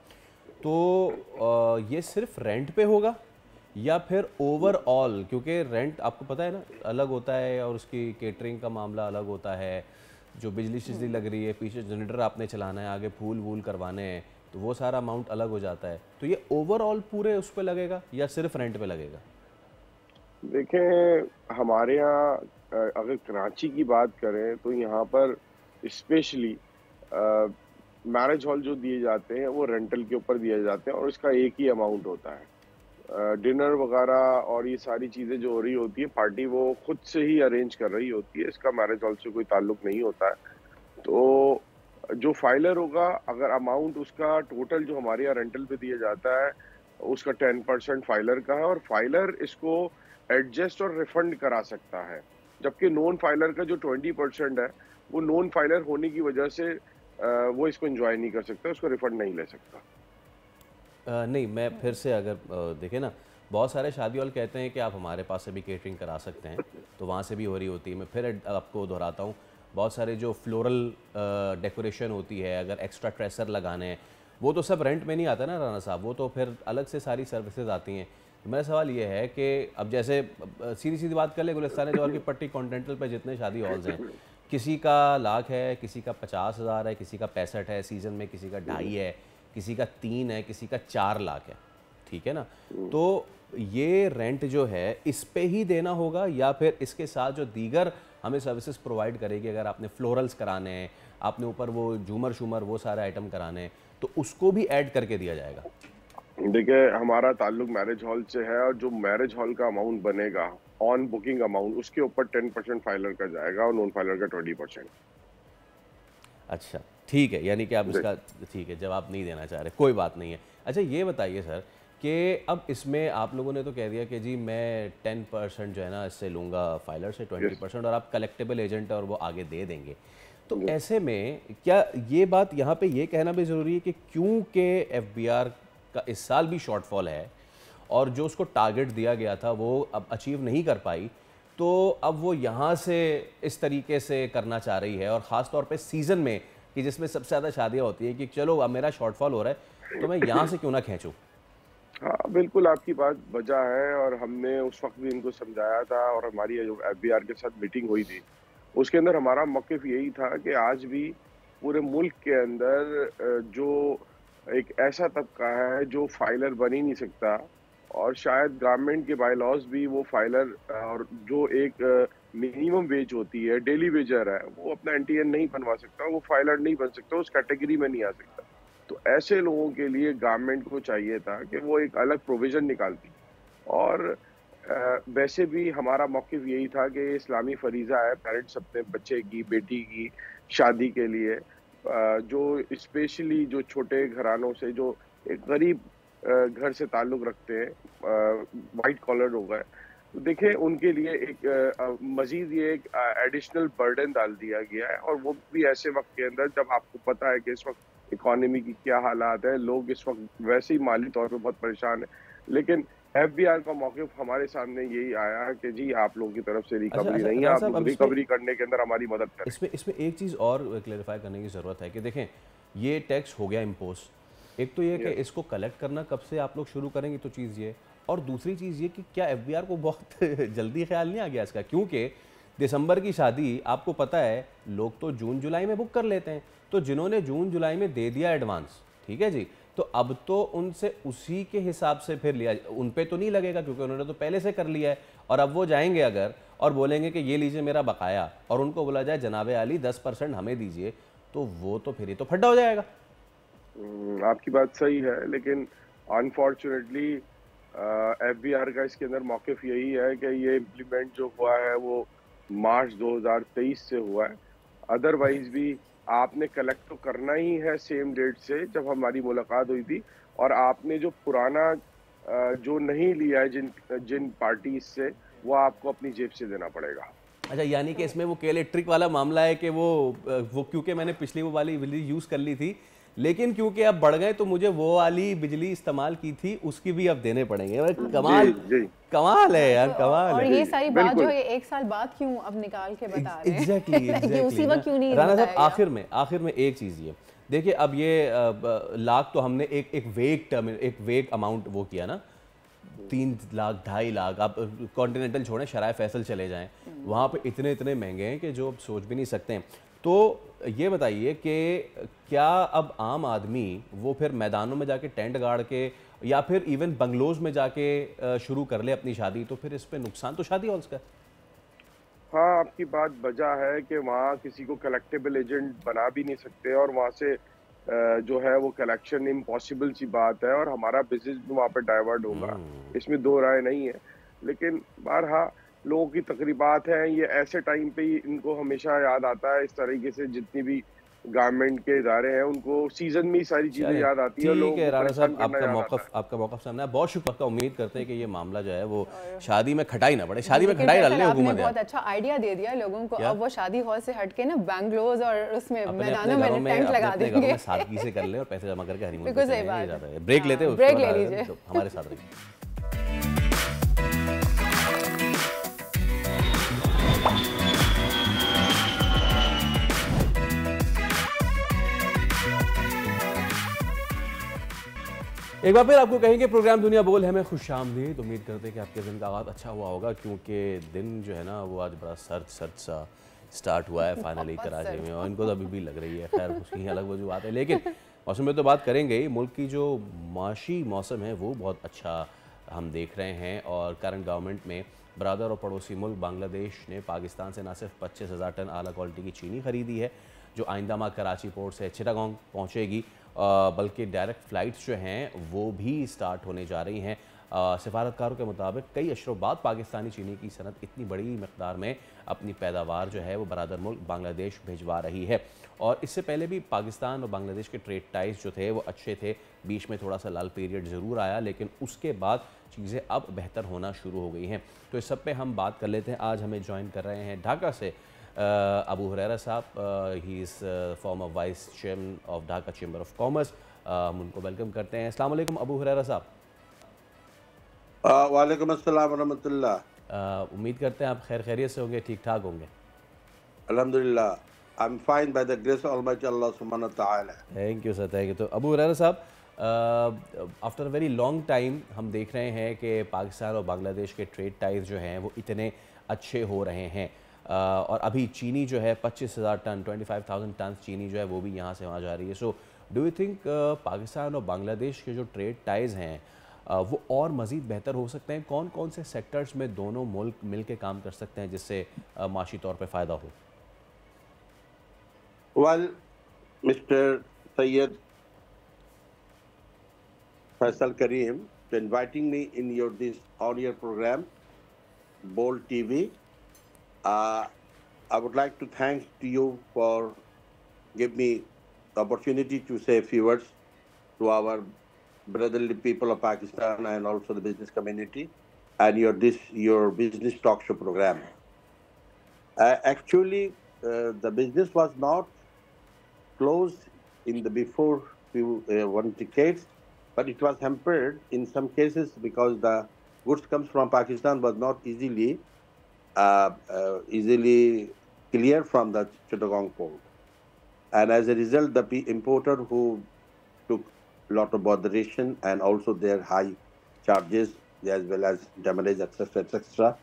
तो ये सिर्फ रेंट पे होगा या फिर ओवरऑल, क्योंकि रेंट आपको पता है ना अलग होता है और उसकी केटरिंग का मामला अलग होता है, जो बिजली शिजली लग रही है, पीछे जनरेटर आपने चलाना है, आगे फूल वूल करवाने हैं, तो वो सारा अमाउंट अलग हो जाता है। तो ये ओवरऑल पूरे उस पर लगेगा या सिर्फ रेंट पे लगेगा? देखें, हमारे यहाँ अगर कराची की बात करें तो यहाँ पर स्पेशली मैरिज हॉल जो दिए जाते हैं वो रेंटल के ऊपर दिए जाते हैं और इसका एक ही अमाउंट होता है। डिनर वगैरह और ये सारी चीज़ें जो हो रही होती है, पार्टी वो खुद से ही अरेंज कर रही होती है, इसका मैरिज हॉल से कोई ताल्लुक नहीं होता है। तो जो फाइलर होगा, अगर अमाउंट उसका टोटल जो हमारे यहाँ रेंटल पे दिया जाता है उसका 10% फाइलर का है, और फाइलर इसको एडजस्ट और रिफंड करा सकता है, जबकि नॉन फाइलर का जो 20% है वो नॉन फाइलर होने की वजह से वो इसको एंजॉय नहीं कर सकता, उसको रिफंड नहीं ले सकता। नहीं, मैं फिर से अगर देखें ना, बहुत सारे शादी हॉल कहते हैं कि आप हमारे पास से भी केटरिंग करा सकते हैं, तो वहाँ से भी हो रही होती है। मैं फिर आपको दोहराता हूँ, बहुत सारे जो फ्लोरल डेकोरेशन होती है, अगर एक्स्ट्रा ट्रेसर लगाने हैं, वो तो सब रेंट में नहीं आता ना राना साहब, वो तो फिर अलग से सारी सर्विसेज आती हैं। तो मेरा सवाल ये है कि अब जैसे सीधी सीधी बात कर ले, गुलिस्तान जौहर की पट्टी कॉन्टिनेंटल पे जितने शादी हॉल्स हैं, किसी का लाख है, किसी का 50,000 है, किसी का 65 है सीज़न में, किसी का 2.5 है, किसी का 3 है, किसी का 4 लाख है, ठीक है ना। तो ये रेंट जो है इस पे ही देना होगा या फिर इसके साथ जो दीगर हमें सर्विसेज प्रोवाइड करेगी, अगर आपने फ्लोरल्स कराने हैं, आपने ऊपर वो झूमर शूमर वो सारे आइटम कराने हैं, तो उसको भी ऐड करके दिया जाएगा? देखिए, हमारा ताल्लुक मैरिज हॉल से है और जो मैरिज हॉल का अमाउंट बनेगा ऑन बुकिंग अमाउंट, उसके ऊपर 10% फाइलर का जाएगा और नॉन फाइलर का 20%। अच्छा ठीक है, यानी कि आप इसका ठीक है जवाब नहीं देना चाह रहे, कोई बात नहीं है। अच्छा ये बताइए सर कि अब इसमें आप लोगों ने तो कह दिया कि जी मैं 10% जो है ना इससे लूँगा फाइलर से 20% और आप कलेक्टेबल एजेंट और वो आगे दे देंगे, तो ऐसे में क्या ये बात यहाँ पे ये कहना भी ज़रूरी है कि क्योंकि FBR का इस साल भी शॉर्टफॉल है और जो उसको टारगेट दिया गया था वो अब अचीव नहीं कर पाई, तो अब वो यहाँ से इस तरीके से करना चाह रही है और ख़ास तौर पे सीज़न में कि जिसमें सबसे ज़्यादा शादियाँ होती हैं कि चलो अब मेरा शॉर्टफॉल हो रहा है तो मैं यहाँ से क्यों ना खींचूँ? हाँ, बिल्कुल आपकी बात वजह है और हमने उस वक्त भी इनको समझाया था और हमारी जो FBR के साथ मीटिंग हुई थी उसके अंदर हमारा मौक़िफ़ यही था कि आज भी पूरे मुल्क के अंदर जो एक ऐसा तबका है जो फाइलर बन ही नहीं सकता और शायद गवर्नमेंट के बाय लॉज भी वो फाइलर और जो एक मिनिमम वेज होती है, डेली वेजर है, वो अपना NTN नहीं बनवा सकता, वो फाइलर नहीं बन सकता, उस कैटेगरी में नहीं आ सकता। तो ऐसे लोगों के लिए गवर्नमेंट को चाहिए था कि वो एक अलग प्रोविज़न निकालती और वैसे भी हमारा मौक़िफ़ यही था कि इस्लामी फरीज़ा है, पेरेंट्स अपने बच्चे की, बेटी की शादी के लिए जो स्पेशली जो छोटे घरानों से जो एक गरीब घर से ताल्लुक़ रखते हैं, वाइट कॉलर लोग हैं, तो देखें उनके लिए एक मज़ीद ये एक एडिशनल बर्डन डाल दिया गया है और वो भी ऐसे वक्त के अंदर जब आपको पता है कि इस वक्त इकॉनमी की क्या हालात है, लोग इस वक्त वैसे ही माली तौर पे बहुत परेशान हैं, लेकिन FBR का मौक़िफ़ हमारे सामने यही आया कि जी आप लोगों की तरफ से रिकवरी नहीं है, आप रिकवरी करने के अंदर हमारी मदद करें। इसमें एक चीज़ और क्लैरिफाई करने की ज़रूरत है कि देखें ये टैक्स हो गया इम्पोज, एक तो ये कि इसको कलेक्ट करना कब से आप लोग शुरू करेंगे, तो चीज़ ये, और दूसरी चीज़ ये कि क्या FBR को बहुत जल्दी ख्याल नहीं आ गया इसका, क्योंकि दिसंबर की शादी आपको पता है लोग तो जून जुलाई में बुक कर लेते हैं, तो जिन्होंने जून जुलाई में दे दिया एडवांस, ठीक है जी, तो अब तो उनसे उसी के हिसाब से फिर लिया, उन पे तो नहीं लगेगा क्योंकि उन्होंने तो पहले से कर लिया है, और अब वो जाएंगे अगर और बोलेंगे कि ये लीजिए मेरा बकाया, और उनको बोला जाए जनाबे आली 10% हमें दीजिए, तो वो तो फिर ही तो फड्डा हो जाएगा। आपकी बात सही है, लेकिन अनफॉर्चुनेटली FBR का इसके अंदर मौक़िफ़ यही है कि ये इम्प्लीमेंट जो हुआ है वो मार्च 2023 से हुआ है, अदरवाइज़ भी आपने कलेक्ट तो करना ही है सेम डेट से जब हमारी मुलाकात हुई थी, और आपने जो पुराना जो नहीं लिया है जिन पार्टीज से, वो आपको अपनी जेब से देना पड़ेगा। अच्छा, यानी कि इसमें वो के इलेक्ट्रिक वाला मामला है कि वो क्योंकि मैंने पिछली वो वाली बिजली यूज़ कर ली थी, लेकिन क्योंकि अब बढ़ गए तो मुझे वो वाली बिजली इस्तेमाल की थी उसकी भी अब देने पड़ेंगे। कमाल कमाल है यार, कमाल और है। ये सारी बात जो है 1 साल बाद क्यों अब निकाल के बता रहे हैं? एग्जैक्टली उसी वक्त क्यों नहीं राना साहब, आखिर में एक चीज़ ये देखिए, अब ये लाख तो हमने एक वेग अमाउंट वो किया ना, 3 लाख 2.5 लाख, आप कॉन्टिनेंटल छोड़ें, शराय फैसल चले जाएं, वहाँ पे इतने महंगे हैं कि जो अब सोच भी नहीं सकते हैं। तो ये बताइए कि क्या अब आम आदमी वो फिर मैदानों में जाके टेंट गाड़ के या फिर इवन बंगलोज में जाके शुरू कर ले अपनी शादी, तो फिर इस पे नुकसान तो शादी हॉल्स का। हाँ, आपकी बात वजह है कि वहाँ किसी को कलेक्टेबल एजेंट बना भी नहीं सकते और वहाँ से जो है वो कलेक्शन इम्पॉसिबल सी बात है और हमारा बिजनेस भी वहाँ पे डाइवर्ट होगा, इसमें दो राय नहीं है। लेकिन बहरहाल लोगों की तकरीबात हैं, ये ऐसे टाइम पे ही इनको हमेशा याद आता है, इस तरीके से जितनी भी गवर्नमेंट के इदारे हैं उनको सीजन में ही सारी चीजें याद आती है। ठीक है राणा साहब, आपका मौक़िफ़ सामने है, बहुत शुक्र, उम्मीद करते हैं कि ये मामला जो है वो शादी में खटाई ना पड़े, शादी में खटाई डालने हुकूमत है। बहुत अच्छा आइडिया दे दिया लोगों को, अब वो शादी हॉल से हटके ना बैंगलोज और उसमें मैदानों में टेंट लगा देंगे, सादगी से कर ले और पैसे जमा करके हनीमून बिल्कुल सही बात है। ब्रेक लेते हैं, ब्रेक ले लीजिए, हमारे साथ रहिए। एक बार फिर आपको कहेंगे प्रोग्राम दुनिया बोल है, मैं खुशामदीद। उम्मीद करते हैं कि आपके दिन का आगाज़ अच्छा हुआ होगा, क्योंकि दिन जो है ना वो आज बड़ा सर्द सा स्टार्ट हुआ है फाइनली कराची में, और इनको तो अभी भी लग रही है, खैर उसकी अलग वजूहत है। लेकिन मौसम में तो बात करेंगे ही, मुल्क की जो माशी मौसम है वो बहुत अच्छा हम देख रहे हैं। और करंट गवर्नमेंट में बरादर और पड़ोसी मुल्क बांग्लादेश ने पाकिस्तान से न सिर्फ 25,000 टन आला क्वालिटी की चीनी खरीदी है जो आइंदा माह कराची पोर्ट से चिटागोंग पहुँचेगी, बल्कि डायरेक्ट फ़्लाइट्स जो हैं वो भी स्टार्ट होने जा रही हैं। सिफारतकारों के मुताबिक कई अशरों बाद पाकिस्तानी चीनी की सनत इतनी बड़ी मकदार में अपनी पैदावार जो है वो बरादर मुल्क बांग्लादेश भिजवा रही है। और इससे पहले भी पाकिस्तान और बांग्लादेश के ट्रेड टाइज जो थे वो अच्छे थे, बीच में थोड़ा सा लाल पीरियड ज़रूर आया, लेकिन उसके बाद चीज़ें अब बेहतर होना शुरू हो गई हैं। तो इस सब पे हम बात कर लेते हैं। आज हमें ज्वाइन कर रहे हैं ढाका से अबू हुरैरा साहब। He is farmer vice chairman of Dhaka chamber of commerce. हम उनको वेलकम करते हैं। अस्सलाम वालेकुम अबू हुरैरा साहब। वालेकुम अस्सलाम वरहमतुल्लाह। उम्मीद करते हैं आप खैर खैरियत से होंगे, ठीक ठाक होंगे। अल्हम्दुलिल्लाह, I am fine by the grace of almighty Allah सुब्हानहू व तआला। Thank you sir, thank you. तो अबू हुरैरा साहब, after a very long time हम देख रहे हैं कि पाकिस्तान और बांग्लादेश के ट्रेड टाइज जो हैं वो इतने अच्छे हो रहे हैं। और अभी चीनी जो है 25,000 टन 25,000 टन चीनी जो है वो भी यहाँ से वहाँ जा रही है। So do you think Pakistan और बांग्लादेश के जो ट्रेड टाइज हैं वो और मज़ीद बेहतर हो सकते हैं? कौन कौन से सेक्टर्स में दोनों मुल्क मिल के काम कर सकते हैं जिससे माशी तौर पे फ़ायदा हो? Well, mister Syed Faisal Karim, for inviting me in your program, Bold TV. I would like to thank to you for giving me the opportunity to say a few words to our brotherly people of Pakistan and also the business community and your business talk show program. Actually, the business was not closed in the before one decades, but it was hampered in some cases because the goods comes from Pakistan was not easily clear from the Chittagong port, and as a result, the importer who took lot of botheration and also their high charges as well as damage, etc., etc.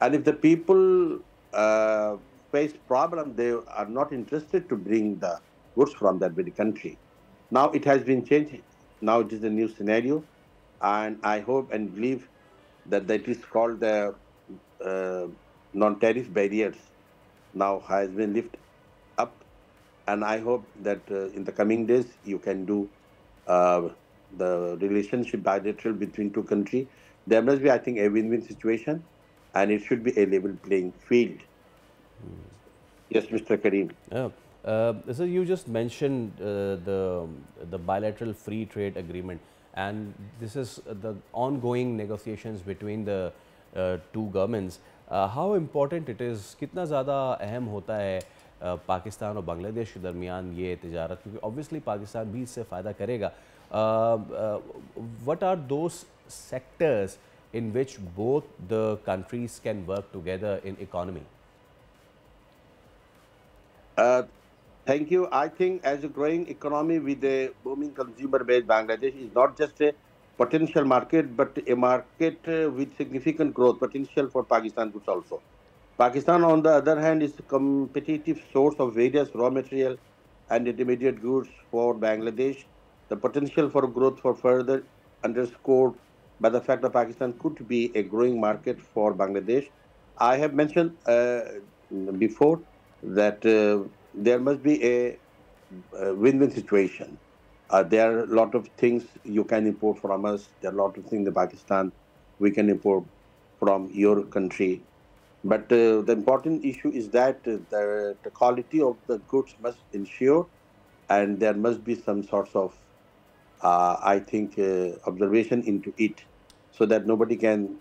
And if the people face problem, they are not interested to bring the goods from that very country. Now it has been changed. Now it is a new scenario, and I hope and believe that is called the non-tariff barriers now has been lifted up, and I hope that in the coming days you can do the relationship bilateral between two countries. There must be, I think, a win-win situation, and it should be a level playing field. Yes, Mr. Kareem. So you just mentioned the bilateral free trade agreement, and this is the ongoing negotiations between the two governments. How important it is? कितना ज़्यादा अहम होता है पाकिस्तान और बांग्लादेश के दरमियान ये तिजारत, क्योंकि ऑब्वियसली पाकिस्तान भी इससे फ़ायदा करेगा. What are those sectors in which both the countries can work together in economy? Thank you. I think as a growing economy with a booming consumer base, Bangladesh is not just a potential market, but a market with significant growth potential for Pakistan goods also. Pakistan, on the other hand, is a competitive source of various raw material and intermediate goods for Bangladesh. The potential for growth for further underscored by the fact that Pakistan could be a growing market for Bangladesh. I have mentioned before that there must be a win-win situation. There are a lot of things you can import from us. There are a lot of things in Pakistan we can import from your country. But the important issue is that the quality of the goods must ensure, and there must be some sorts of, I think, observation into it, so that nobody can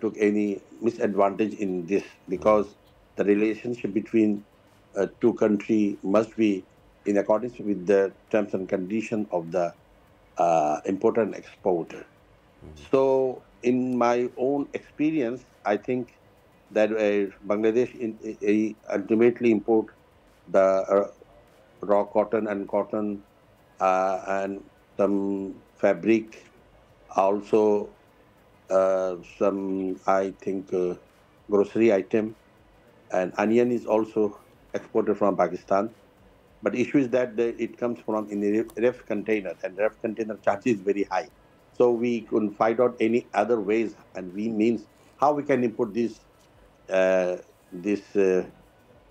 took any misadvantage in this, because the relationship between two countries must be in accordance with the terms and conditions of the importer and exporter. So, in my own experience, I think that Bangladesh ultimately import the raw cotton and some fabric, also some, I think, grocery item, and onion is also exported from Pakistan. But issue is that it comes from in a ref container, and ref container charge is very high. so we couldn't find out any other ways, and we means how we can import this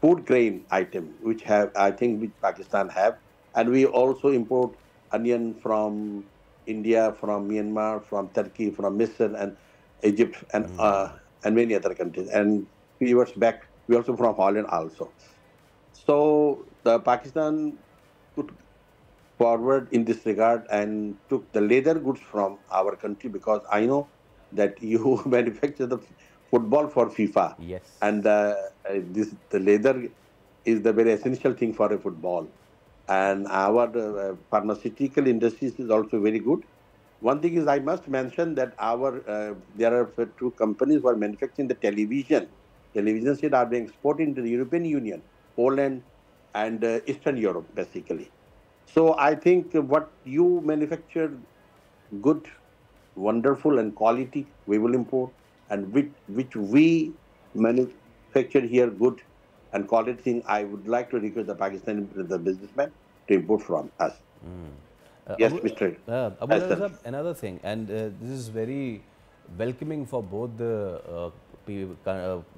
food grain item, which which Pakistan have, and we also import onion from India, from Myanmar, from Turkey, from Misr and Egypt, and many other countries. And few years back, we also from Holland also. So the Pakistan put forward in this regard and took the leather goods from our country, because I know that you manufacture the football for FIFA. Yes. And the leather is the very essential thing for a football. And our pharmaceutical industries is also very good. One thing is, I must mention that there are two companies who are manufacturing the television set are being exported into the European Union, Poland and Eastern Europe basically. So I think what you manufacture good, wonderful and quality, we will import, and which we manufacture here good and quality thing, I would like to request the Pakistani businessman to import from us. Yes, Mr. Abu Reza, another thing, and this is very welcoming for both the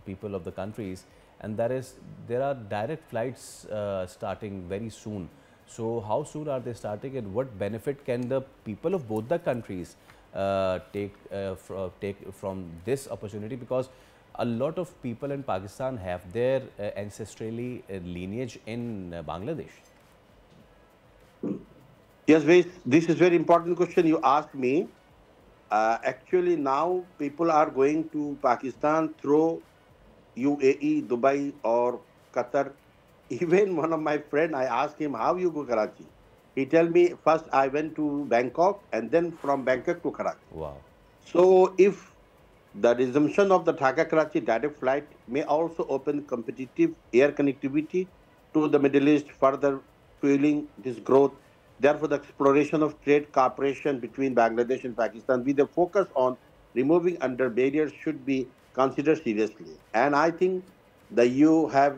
people of the countries, and that is there are direct flights starting very soon. So how soon are they starting, and what benefit can the people of both the countries take from this opportunity? Because a lot of people in Pakistan have their ancestrally lineage in Bangladesh. Yes, this is very important question you asked me. Actually, now people are going to Pakistan through UAE, Dubai or Qatar. Even one of my friend, I asked him, how you go Karachi? He tell me, first I went to Bangkok and then from Bangkok to Karachi. Wow. So if the resumption of the Dhaka-Karachi direct flight may also open competitive air connectivity to the Middle East, further fueling this growth. Therefore, the exploration of trade cooperation between Bangladesh and Pakistan with a focus on removing under barriers should be considered seriously. And I think that you have,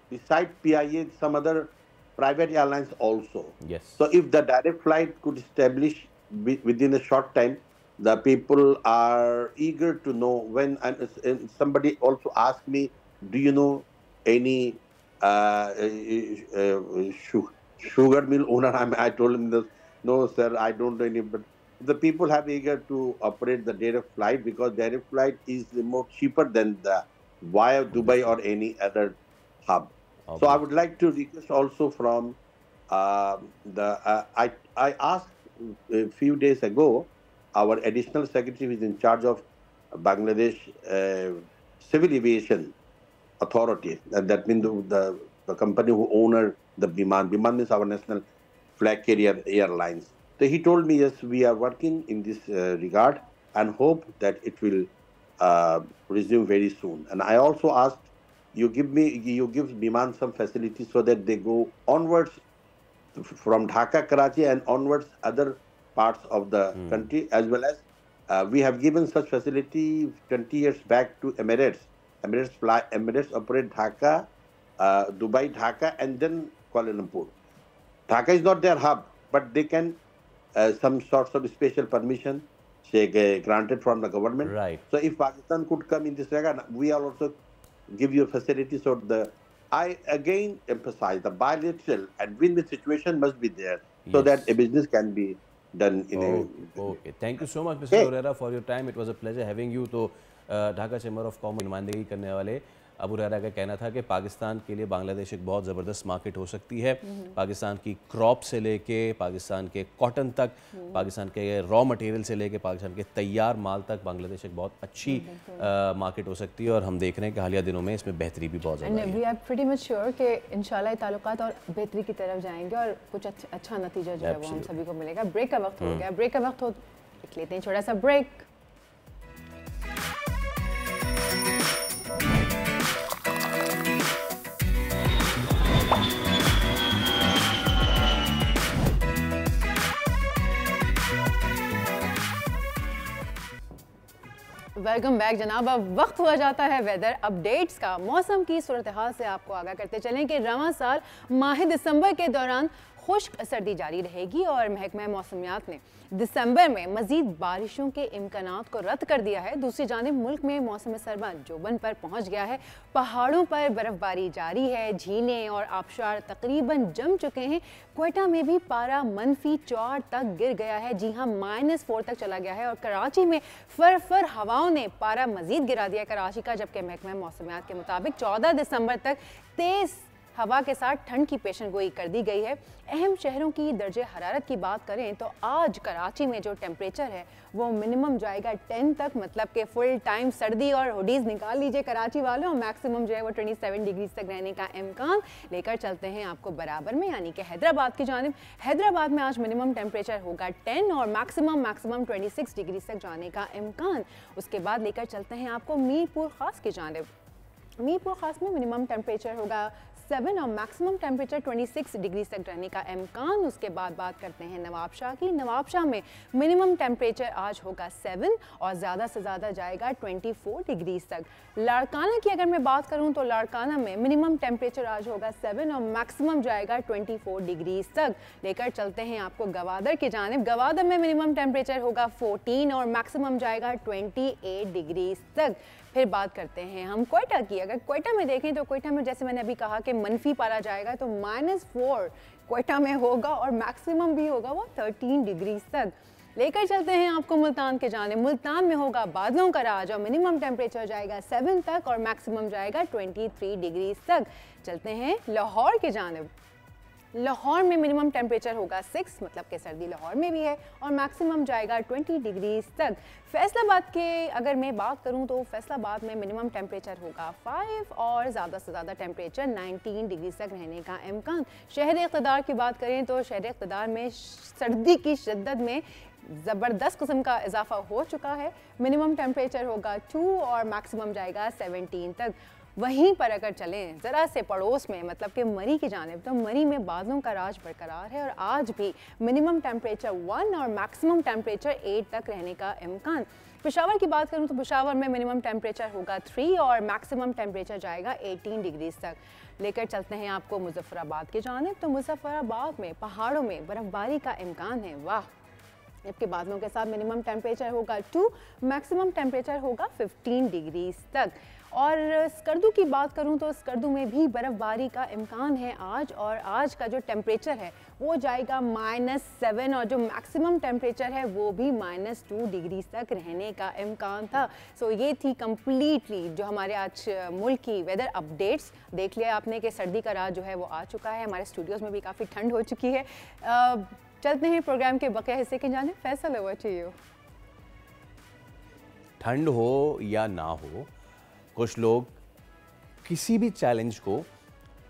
beside PIA, some other private airlines also. Yes. So if the direct flight could establish within a short time, the people are eager to know when, and somebody also asked me, do you know any sugar mill owner? I told him, no sir, I don't know any, but the people have eager to operate the direct flight, because direct flight is more cheaper than the via Dubai or any other hub. So I would like to request also from I asked a few days ago our additional secretary who is in charge of Bangladesh Civil Aviation Authority, and that means the company who owns the Biman. Biman means our national flag carrier airlines. So he told me, yes, we are working in this regard and hope that it will resume very soon. And I also asked, you give Biman some facilities so that they go onwards from Dhaka, Karachi and onwards other parts of the country, as well as we have given such facility 20 years back to Emirates. Emirates operate Dhaka, Dubai, Dhaka, and then Kuala Lumpur. Dhaka is not their hub, but they can some sorts of special permission granted from the government. Right. So if Pakistan could come in this regard, we are also give you a facility. So I again emphasize the bilateral and win-win situation must be there, so that a business can be done in a... Okay. Thank you so much, Mr. Arora, for your time. It was a pleasure having you. तो Dhaka chamber of commerce नुमाइंदगी करने वाले अबू रहरा का कहना था कि पाकिस्तान के लिए बांग्लादेश एक बहुत ज़बरदस्त मार्केट हो सकती है। पाकिस्तान की क्रॉप से लेके पाकिस्तान के कॉटन तक, पाकिस्तान के रॉ मटेरियल से लेके पाकिस्तान के तैयार माल तक बांग्लादेश एक बहुत अच्छी मार्केट हो सकती है, और हम देख रहे हैं कि हालिया दिनों में इसमें बेहतरी भी बहुत ज़्यादा है। We are pretty much sure कि इंशाल्लाह ये ताल्लुकात और बेहतरी की तरफ जाएंगे और कुछ अच्छा नतीजा जो है वो हम सभी को मिलेगा। ब्रेक का वक्त हो गया, ब्रेक का वक्त हो लेते हैं छोटा सा ब्रेक। वेलकम बैक जनाब। अब वक्त हुआ जाता है वेदर अपडेट्स का। मौसम की सूरत हाल से आपको आगाह करते चलें कि रवां साल माह दिसंबर के दौरान खुश्क सर्दी जारी रहेगी और महकमा मौसमियात ने दिसंबर में मजीद बारिशों के इम्कानात को रद्द कर दिया है। दूसरी जानिब मुल्क में मौसम सरमा जोबन पर पहुंच गया है। पहाड़ों पर बर्फबारी जारी है, झीलें और आबशार तकरीबन जम चुके हैं। क्वेटा में भी पारा -4 तक गिर गया है, जी हाँ -4 तक चला गया है। और कराची में फर हवाओं ने पारा मजीद गिरा दिया कराची का, जबकि महकमा मौसमियात के मुताबिक 14 दिसंबर तक तेज़ हवा के साथ ठंड की पेशन गोई कर दी गई है। अहम शहरों की दर्जे हरारत की बात करें तो आज कराची में जो टेम्परेचर है वो मिनिमम जाएगा 10 तक, मतलब कि फुल टाइम सर्दी और हुडीज़ निकाल लीजिए कराची वालों। मैक्सिमम जो है वो 27 डिग्री तक रहने का इम्कान। लेकर चलते हैं आपको बराबर में यानी कि हैदराबाद की जानिब। हैदराबाद में आज मिनिमम टेम्परेचर होगा 10 और मैक्सिमम 26 डिग्री तक जाने का इम्कान। उसके बाद लेकर चलते हैं आपको मीरपुर खास की जानिब। मीरपुर खास में मिनिमम टेम्परेचर होगा 7 और मैक्सिमम टेम्परेचर 26 डिग्री तक रहने का इम्कान। उसके बाद बात करते हैं नवाबशाह की। नवाबशाह में मिनिमम टेम्परेचर आज होगा 7 और ज़्यादा से ज़्यादा जाएगा 24 डिग्री तक। लाड़काना की अगर मैं बात करूं तो लाड़काना में मिनिमम टेम्परेचर आज होगा 7 और मैक्सिमम जाएगा 24 डिग्री तक। लेकर चलते हैं आपको गवादर की जानिब। गवादर में मिनिमम टेम्परेचर होगा 14 और मैक्सिमम जाएगा 28 डिग्री तक। फिर बात करते हैं हम क्वेटा की। अगर क्वेटा में देखें तो क्वेटा में जैसे मैंने अभी कहा कि मनफी पारा जाएगा तो -4 क्वेटा में होगा और मैक्सिमम भी होगा वो 13 डिग्री तक। लेकर चलते हैं आपको मुल्तान के जानिब। मुल्तान में होगा बादलों का राज और मिनिमम टेम्परेचर जाएगा 7 तक और मैक्सिमम जाएगा 23 डिग्री तक। चलते हैं लाहौर के जानिब। लाहौर में मिनिमम टेम्परेचर होगा 6, मतलब कि सर्दी लाहौर में भी है और मैक्सिमम जाएगा 20 डिग्री तक। फैसलाबाद के अगर मैं बात करूं तो फैसलाबाद में मिनिमम टेम्परेचर होगा 5 और ज़्यादा से ज़्यादा टेम्परेचर 19 डिग्री तक रहने का इम्कान। शहर इक़्तिदार की बात करें तो शहर इक़्तिदार में सर्दी की शिद्दत में ज़बरदस्त किस्म का इजाफा हो चुका है। मिनिमम टेम्परेचर होगा 2 और मैक्सिमम जाएगा 17 तक। वहीं पर अगर चलें ज़रा से पड़ोस में मतलब कि मरी की जानिब, तो मरी में बादलों का राज बरकरार है और आज भी मिनिमम टेम्परेचर 1 और मैक्सिमम टेम्परेचर 8 तक रहने का इम्कान। पेशावर की बात करूं तो पेशावर में मिनिमम टेम्परेचर होगा 3 और मैक्सिमम टेम्परेचर जाएगा 18 डिग्री तक। लेकर चलते हैं आपको मुजफ्फराबाद की जानिब। तो मुजफ्फराबाद में पहाड़ों में बर्फबारी का इम्कान है, वाह। जबकि बादलों के साथ मिनिमम टेम्परेचर होगा 2, मैक्सिमम टेम्परेचर होगा 15 डिग्री तक। और स्कर्दू की बात करूं तो स्कर्दू में भी बर्फ़बारी का इम्कान है आज, और आज का जो टेम्परेचर है वो जाएगा -7 और जो मैक्सिमम टेम्परेचर है वो भी -2 डिग्री तक रहने का इम्कान था। सो ये थी कम्प्लीटली जो हमारे आज मुल्क की वेदर अपडेट्स। देख लिया आपने कि सर्दी का राज जो है वो आ चुका है, हमारे स्टूडियोज़ में भी काफ़ी ठंड हो चुकी है। चलते हैं प्रोग्राम के बकिया हिस्से के जाने। फैसल हुआ चाहिए ठंड हो या ना हो, कुछ लोग किसी भी चैलेंज को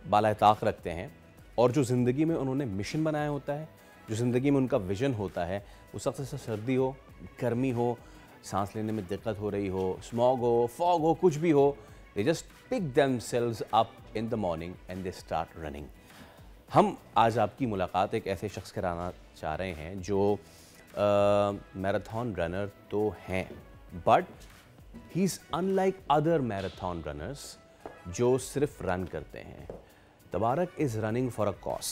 बालाताक रखते हैं और जो ज़िंदगी में उन्होंने मिशन बनाया होता है, जो ज़िंदगी में उनका विज़न होता है, वो सख्त से सर्दी हो, गर्मी हो, सांस लेने में दिक्कत हो रही हो, स्मॉग हो, फॉग हो, कुछ भी हो, they just pick themselves up in the morning and they start running. हम आज आपकी मुलाकात एक ऐसे शख्स कराना चाह रहे हैं जो मैराथन रनर तो हैं, but he is unlike other marathon runners जो सिर्फ रन करते हैं। तबारक is running for a cause.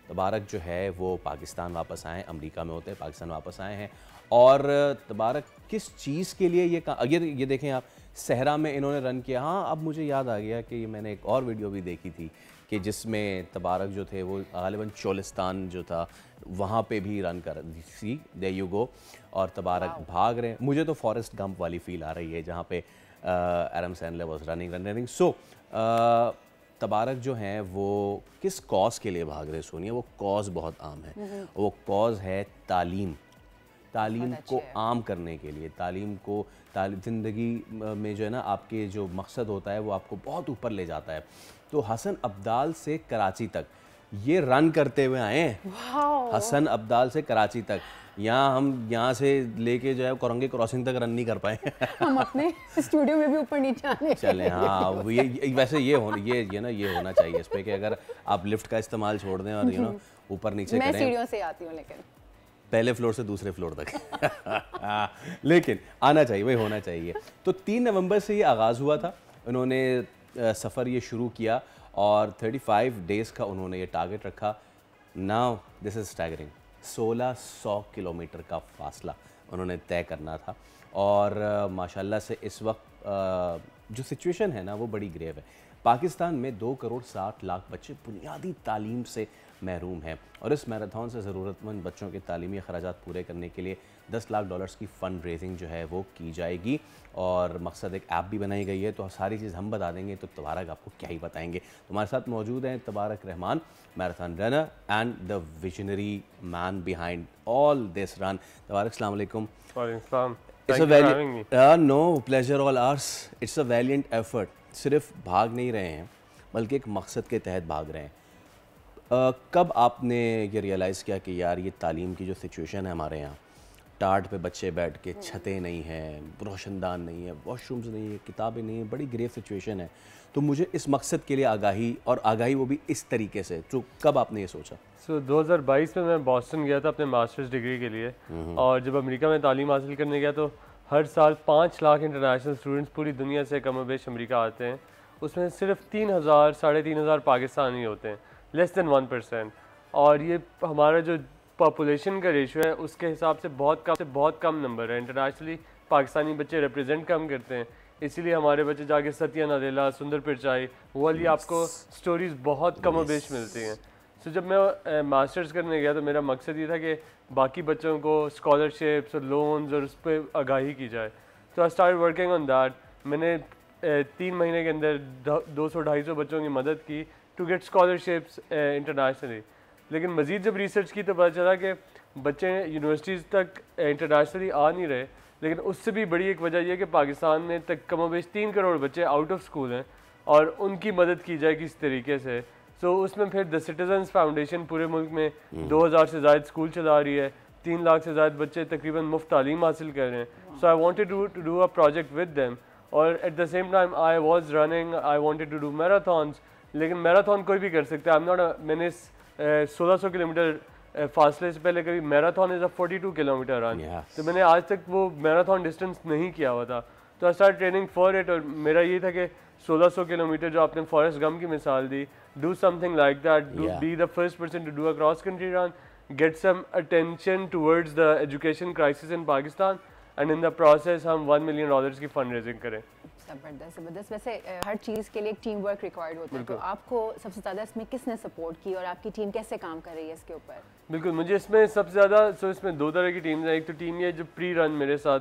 तबारक जो है वो पाकिस्तान वापस आए, अमेरिका में होते हैं, पाकिस्तान वापस आए हैं। और तबारक किस चीज़ के लिए ये देखें आप, सहरा में इन्होंने रन किया। हाँ, अब मुझे याद आ गया कि मैंने एक और वीडियो भी देखी थी कि जिसमें तबारक जो थे वो गालिबन चोलिस्तान जो था वहाँ पे भी रन कर सी, देयर यू गो। और तबारक भाग रहे हैं। मुझे तो फॉरेस्ट गंप वाली फील आ रही है जहाँ पे एडम सैंडलर वाज रनिंग। सो तबारक जो हैं वो किस कॉज के लिए भाग रहे सोनिया? वो कॉज बहुत आम है, वो कॉज है तालीम। तालीम को आम करने के लिए, तालीम को ज़िंदगी में जो है ना, आपके जो मकसद होता है वो आपको बहुत ऊपर ले जाता है। तो हसन अब्दाल से कराची तक ये रन करते हुए आए हैं। हसन अब्दाल से कराची तक, हम यहाँ से लेके जो है कोरंगी क्रॉसिंग तक रन नहीं कर पाए। हम अपने स्टूडियो में भी ऊपर नीचे आने चले। हाँ, ये वैसे ये होना चाहिए इस पे कि अगर आप लिफ्ट का इस्तेमाल छोड़ दें और ऊपर नीचे मैं करें। सीढ़ियों से आती हूँ लेकिन पहले फ्लोर से दूसरे फ्लोर तक लेकिन आना चाहिए, वही होना चाहिए। तो 3 नवंबर से ये आगाज़ हुआ था, उन्होंने सफ़र ये शुरू किया और 35 डेज़ का उन्होंने ये टारगेट रखा। Now this is staggering. 1600 kilometre का फासला उन्होंने तय करना था और माशाल्लाह से इस वक्त जो सिचुएशन है ना वो बड़ी ग्रेव है। पाकिस्तान में 2 करोड़ 60 लाख बच्चे बुनियादी तालीम से महरूम हैं और इस मैराथन से ज़रूरतमंद बच्चों के तालीमी अखराजात पूरे करने के लिए $10 लाख की फ़ंड रेजिंग जो है वो की जाएगी और मकसद एक ऐप भी बनाई गई है। तो सारी चीज़ हम बता देंगे तो तबारक आपको क्या ही बताएंगे। तुम्हारे साथ मौजूद हैं Tabarak Rehman, marathon runner and the visionary man behind all this run. Tabarak अस्सलाम वालेकुम। No pleasure all ours. It's a valiant effort. सिर्फ भाग नहीं रहे हैं बल्कि एक मकसद के तहत भाग रहे हैं। कब आपने ये रियलाइज़ किया कि यार ये तालीम की जो सिचुएशन है हमारे यहाँ, टाट पे बच्चे बैठ के, छतें नहीं हैं, रोशनदान नहीं है, वॉशरूम्स नहीं है, किताबें नहीं है, बड़ी ग्रेव सिचुएशन है, तो मुझे इस मकसद के लिए आगाही वो भी इस तरीके से, तो कब आपने ये सोचा? 2022 में मैं बॉस्टन गया था अपने मास्टर्स डिग्री के लिए और जब अमेरिका में तालीम हासिल करने गया तो हर साल 5 लाख इंटरनेशनल स्टूडेंट्स पूरी दुनिया से कम बेश अमेरिका आते हैं। उसमें सिर्फ 3,000 साढ़े 3,000 पाकिस्तानी होते हैं, लेस दैन 1%। और ये हमारा जो पॉपुलेशन का रेशो है उसके हिसाब से बहुत कम नंबर है। इंटरनेशनली पाकिस्तानी बच्चे रिप्रेजेंट कम करते हैं, इसीलिए हमारे बच्चे जाके सत्या नदेला, सुंदर पिरचाई, वो वाली आपको स्टोरीज़ बहुत कम बेश मिलती हैं। सो जब मैं मास्टर्स करने गया तो मेरा मकसद ये था कि बाकी बच्चों को स्कॉलरशिप्स और लोन्स और उस पर आगाही की जाए। तो I start working on that. मैंने 3 महीने के अंदर 200-250 बच्चों की मदद की टू गेट स्कॉलरशिप्स इंटरनेशनली। लेकिन मज़ीद जब रिसर्च की तो पता चला कि बच्चे यूनिवर्सिटीज़ तक इंटरनेशनली आ नहीं रहे। लेकिन उससे भी बड़ी एक वजह यह है कि पाकिस्तान में तक कमोबेश 3 करोड़ बच्चे आउट ऑफ स्कूल हैं और उनकी मदद की जाए किस तरीके से। सो उसमें फिर द सिटीजन्स फाउंडेशन पूरे मुल्क में 2000 से ज़ायद स्कूल चला रही है, 3 लाख से ज़ायद बच्चे तकरीबन मुफ्त तालीम हासिल कर रहे हैं। So I wanted to do a project with them और at the same time I was running, I wanted to do marathons. लेकिन मैराथन कोई भी कर सकता है। मैंने 1600 किलोमीटर फासले से पहले कभी marathon is a 42 kilometre run, तो मैंने आज तक वो मैराथन डिस्टेंस नहीं किया हुआ था। तो I start training for it और मेरा ये था कि 1600 किलोमीटर जो आपने फॉरेस्ट गम की मिसाल दी, do something like that, be the first person to do a cross country run, get some attention towards the education crisis in Pakistan and in the process हम $1 million की fund raising करें। ज़बरदस्त। वैसे हर चीज़ के लिए एक टीम वर्क रिक्वायर्ड होता है, तो आपको सबसे ज़्यादा इसमें किसने सपोर्ट की और आपकी टीम कैसे काम कर रही है इसके ऊपर? बिल्कुल, मुझे इसमें सबसे ज़्यादा इसमें 2 तरह की टीम्स हैं। एक तो टीम ये जो प्री रन मेरे साथ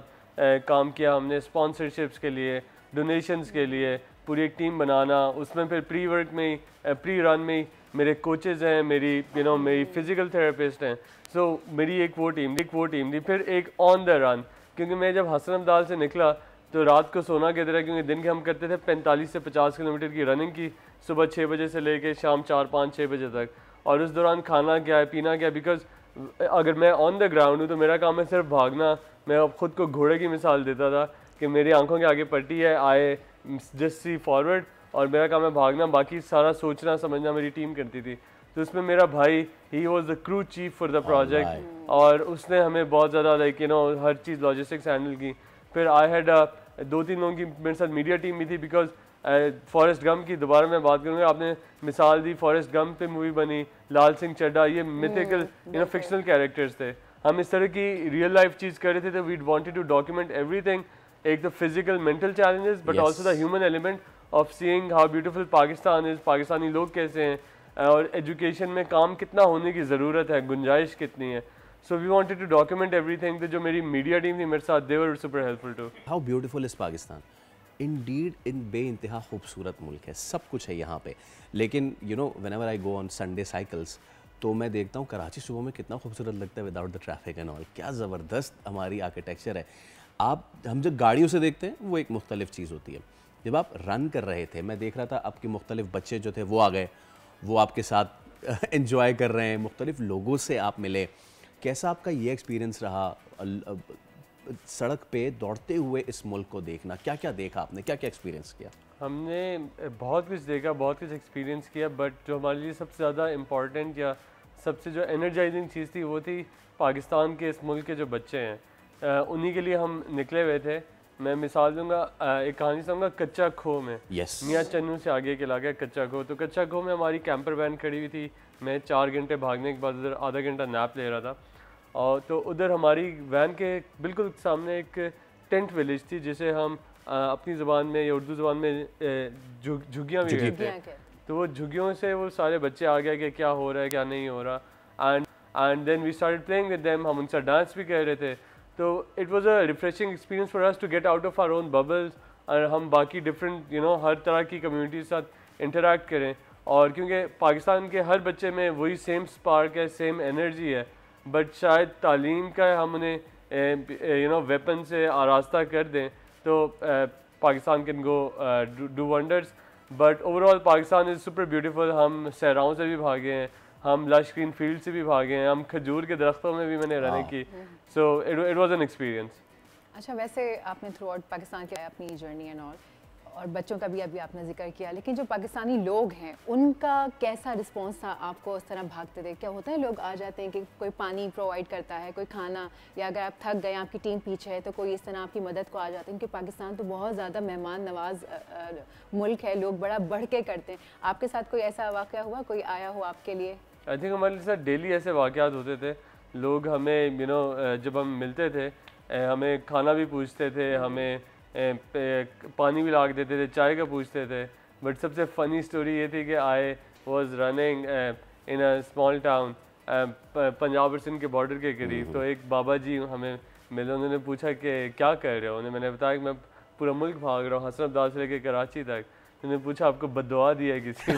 काम किया हमने, स्पॉन्सरशिप्स के लिए, डोनेशंस के लिए पूरी एक टीम बनाना। उसमें फिर प्री रन में मेरे कोचेज़ हैं, मेरी फ़िज़िकल थेरेपिस्ट हैं। सो मेरी एक वो टीम थी। फिर एक ऑन द रन, क्योंकि मैं जब हसन अब्दाल से निकला तो रात को सोना कहते रहा, क्योंकि दिन के हम करते थे 45 से 50 किलोमीटर की रनिंग की, सुबह 6 बजे से लेके शाम 4-5-6 बजे तक। और उस दौरान खाना क्या है, पीना क्या है, बिकॉज अगर मैं ऑन द ग्राउंड हूँ तो मेरा काम है सिर्फ भागना। मैं अब खुद को घोड़े की मिसाल देता था कि मेरी आंखों के आगे पट्टी है, आई जस्ट सी फॉरवर्ड, और मेरा काम है भागना, बाकी सारा सोचना समझना मेरी टीम करती थी। तो उसमें मेरा भाई, he was the crew chief for the project और उसने हमें बहुत ज़्यादा हर चीज़ लॉजिस्टिक्स हैंडल की। फिर आई हैड 2-3 लोगों की मेरे साथ मीडिया टीम भी थी, बिकॉज फॉरेस्ट गम की दोबारा मैं बात करूँगा, आपने मिसाल दी, फॉरेस्ट गम पे मूवी बनी, लाल सिंह चड्ढा, ये मिथिकल फिक्शनल कैरेक्टर्स थे। हम इस तरह की रियल लाइफ चीज़ कर रहे थे, तो we wanted to document everything, एक तो physical mental challenges but also the human element of seeing how beautiful Pakistan is, Pakistani लोग कैसे हैं और एजुकेशन में काम कितना होने की ज़रूरत है, गुंजाइश कितनी है। So we wanted to document everything. तो जो मेरी मीडिया टीम थी मेरे साथ, they were super helpful too. How beautiful is Pakistan, indeed इन बेइंतहा खूबसूरत मुल्क है, सब कुछ है यहाँ पे। लेकिन whenever I go on Sunday cycles तो मैं देखता हूँ कराची सुबह में कितना खूबसूरत लगता है without the traffic and all, क्या ज़बरदस्त हमारी आर्किटेक्चर है। हम जब गाड़ियों से देखते हैं वो एक मुख्तलिफ चीज़ होती है। जब आप रन कर रहे थे, मैं देख रहा था आपके मुख्तलिफ बच्चे जो थे वो आ गए, वो आपके साथ एंजॉय कर रहे हैं, मुख्तलिफ लोगों से आप मिले। कैसा आपका ये एक्सपीरियंस रहा सड़क पे दौड़ते हुए इस मुल्क को देखना? क्या क्या देखा आपने, क्या क्या एक्सपीरियंस किया? हमने बहुत कुछ देखा, बहुत कुछ एक्सपीरियंस किया, बट जो हमारे लिए सबसे ज़्यादा इम्पॉर्टेंट या सबसे जो एनर्जाइजिंग चीज़ थी वो थी पाकिस्तान के इस मुल्क के जो बच्चे हैं, उन्हीं के लिए हम निकले हुए थे। मैं मिसाल दूंगा, एक कहानी सुनाऊंगा कच्चा खो में। यस। मियाँ चन्नू से आगे के इलाका कच्चा खो, तो कच्चा खो में हमारी कैंपर वैन खड़ी हुई थी। मैं 4 घंटे भागने के बाद उधर आधा घंटा नैप ले रहा था, और तो उधर हमारी वैन के बिल्कुल सामने एक टेंट विलेज थी, जिसे हम अपनी ज़बान में या उर्दू ज़बान में झुग्गियाँ भी कहते हैं। तो वो झुग्गियों से वो सारे बच्चे आ गए कि क्या हो रहा है क्या नहीं हो रहा, and then we started playing with them. हम उनसे डांस भी कर रहे थे। तो it was a refreshing experience for us to get out of our own bubbles, और हम बाकी डिफरेंट हर तरह की कम्युनिटी के साथ इंटरेक्ट करें। और क्योंकि पाकिस्तान के हर बच्चे में वही सेम स्पार्क है, सेम एनर्जी है, बट शायद तालीम का हम उन्हें वेपन से आरास्ता कर दें तो Pakistan can go do wonders. But overall Pakistan is super beautiful. हम सहराओं से भी भागे हैं, हम लश ग्रीन फील्ड से भी भागे हैं, हम खजूर के दरख्तों में भी मैंने रनिंग की। So it was an experience. अच्छा, वैसे आपने थ्रू आउट पाकिस्तान की अपनी जर्नी एंड ऑल, और बच्चों का भी अभी आपने जिक्र किया, लेकिन जो पाकिस्तानी लोग हैं उनका कैसा रिस्पांस था आपको उस तरह भागते थे? क्या होता है लोग आ जाते हैं कि कोई पानी प्रोवाइड करता है, कोई खाना, या अगर आप थक गए आपकी टीम पीछे है तो कोई इस तरह आपकी मदद को आ जाते हैं? क्योंकि पाकिस्तान तो बहुत ज़्यादा मेहमान नवाज मुल्क है, लोग बड़ा बढ़ के करते हैं। आपके साथ कोई ऐसा वाक़या हुआ, कोई आया हो आपके लिए? आई थिंक हमारे साथ डेली ऐसे वाक़यात होते थे। लोग हमें जब हम मिलते थे हमें खाना भी पूछते थे, हमें पानी भी ला के देते थे, चाय का पूछते थे। बट सबसे फ़नी स्टोरी ये थी कि आई was running in a small town Punjab और सिंध के बॉर्डर के करीब। तो एक बाबा जी हमें मिले, उन्होंने पूछा कि क्या कर रहे हो? मैंने बताया कि मैं पूरा मुल्क भाग रहा हूँ, हसन अब्दाल से लेकर कराची तक। उन्होंने पूछा आपको बद्दुआ दी है किसी ने?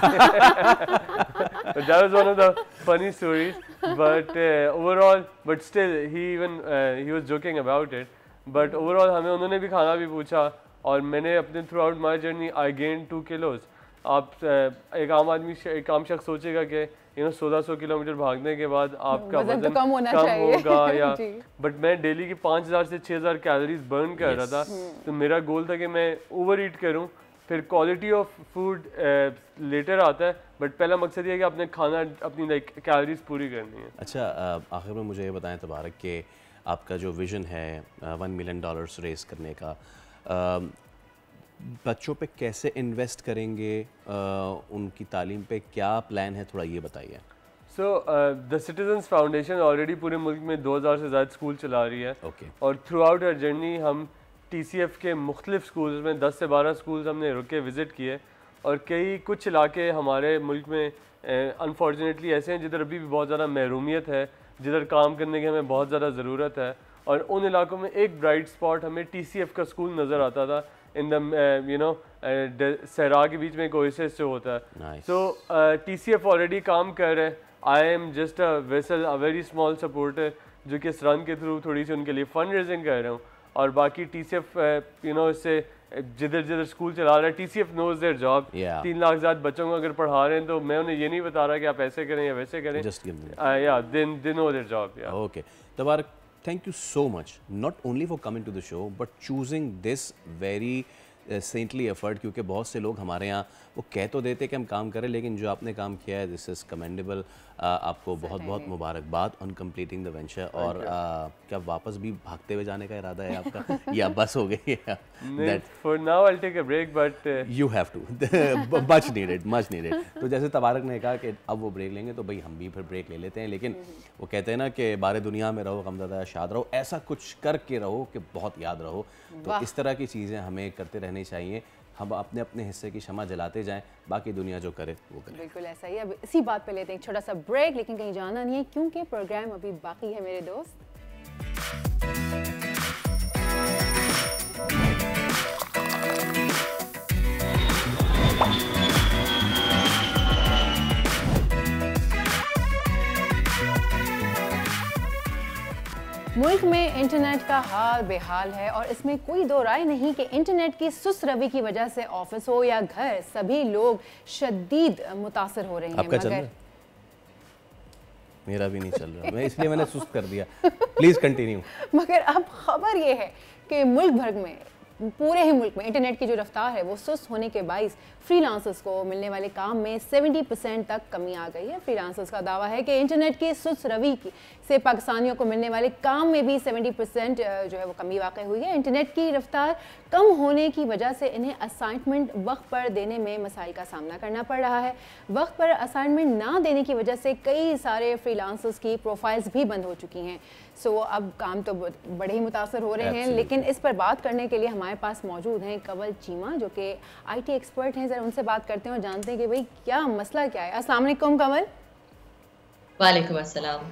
That was one of the funny stories, but overall, but still he was joking about it. But overall हमें उन्होंने भी खाना भी पूछा, और मैंने अपने through out my journey I gain 2 kilos. आप एक आम आदमी, एक आम शख्स सोचेगा कि 1600 किलोमीटर भागने के बाद आपका वजन तो कम होगा या, बट मैं डेली की 5000 से 6000 कैलोरीज बर्न कर रहा था। तो मेरा गोल था कि मैं ओवर ईट करूँ, फिर क्वालिटी ऑफ फूड लेटर आता है, बट पहला मकसद ये है कि आपने खाना अपनी कैलोरीज पूरी करनी है। अच्छा, आखिर में मुझे ये बताएं तबारक कि आपका जो विज़न है $1 मिलियन रेस करने का, बच्चों पे कैसे इन्वेस्ट करेंगे, उनकी तालीम पे क्या प्लान है, थोड़ा ये बताइए। So the citizens foundation already पूरे मुल्क में 2000 से ज़्यादा स्कूल चला रही है। और थ्रू आउट आवर जर्नी हम TCF के मुख्तलिफ स्कूल्स में 10 से 12 स्कूल्स हमने रुक के विज़िट किए, और कुछ इलाके हमारे मुल्क में अनफॉर्चुनेटली ऐसे हैं जिधर अभी भी बहुत ज़्यादा महरूमियत है, जिधर काम करने की हमें बहुत ज़्यादा ज़रूरत है। और उन इलाकों में एक ब्राइट स्पॉट हमें TCF का स्कूल नज़र आता था, इन द सहरा के बीच में एक ओएसिस जो होता है। सो TCF ऑलरेडी काम कर रहे हैं। I am just a vessel, a very small supporter, जो कि इस रन के थ्रू थोड़ी सी उनके लिए फंड रेजिंग कर रहा हूँ। और बाकी TCF इससे जिधर जिधर स्कूल चला रहा है, TCF knows their job. 3 lakh ज़्यादा बच्चों को अगर पढ़ा रहे हैं तो मैं उन्हें ये नहीं बता रहा कि आप ऐसे करें या वैसे करें। they know their job. Okay, Tabarak, thank you so much, not only for coming to the show but choosing this very saintly effort, क्योंकि बहुत से लोग हमारे यहाँ वो कह तो देते कि हम काम करें, लेकिन जो आपने काम किया है दिस इज़ कमेंडेबल। आपको बहुत बहुत मुबारकबाद ऑन कंप्लीटिंग द वेंचर। और क्या वापस भी भागते हुए जाने का इरादा है आपका या बस हो गई? For now I will take a break, but you have to, much needed. तो जैसे तबारक ने कहा कि अब वो ब्रेक लेंगे, तो भाई हम भी फिर ब्रेक ले लेते हैं। लेकिन वो कहते हैं ना कि बारे दुनिया में रहो, गमज़दा शाद रहो, ऐसा कुछ करके रहो कि बहुत याद रहो। तो इस तरह की चीज़ें हमें करते रहनी चाहिए। हम अपने अपने हिस्से की शमा जलाते जाएं, बाकी दुनिया जो करे वो करे। बिल्कुल ऐसा ही। अब इसी बात पे लेते हैं एक छोटा सा ब्रेक, लेकिन कहीं जाना नहीं है क्योंकि प्रोग्राम अभी बाकी है मेरे दोस्त। मुल्क में इंटरनेट का हाल बेहाल है, और इसमें कोई दो राय नहीं कि इंटरनेट की सुस्त रवि की वजह से ऑफिस हो या घर, सभी लोग शदीद मुतासर हो रहे हैं। आपका चल रहा है? मेरा भी नहीं चल रहा, मैं इसलिए मैंने सुस्त कर दिया। Please continue. मगर अब खबर ये है कि मुल्क भर में पूरे ही मुल्क में इंटरनेट की जो रफ्तार है वो सुस्त होने के बाइस फ्रीलांसर्स को मिलने वाले काम में 70% तक कमी आ गई है। फ्रीलांसर्स का दावा है कि इंटरनेट की सुस्त रवि से पाकिस्तानियों को मिलने वाले काम में भी 70% जो है वो कमी वाक़ई हुई है। इंटरनेट की रफ्तार कम होने की वजह से इन्हें असाइनमेंट वक्त पर देने में मसाइल का सामना करना पड़ रहा है। वक्त पर असाइनमेंट ना देने की वजह से कई सारे फ्रीलांसर्स की प्रोफाइल्स भी बंद हो चुकी हैं। सो अब काम तो बड़े ही मुतासर हो रहे हैं, लेकिन इस पर बात करने के लिए हमारे पास मौजूद हैं कंवल चीमा जो कि IT एक्सपर्ट हैं। ज़रा उनसे बात करते हैं और जानते हैं कि भाई क्या मसला क्या है। अस्सलाम वालेकुम कंवल। वालेकुम अस्सलाम।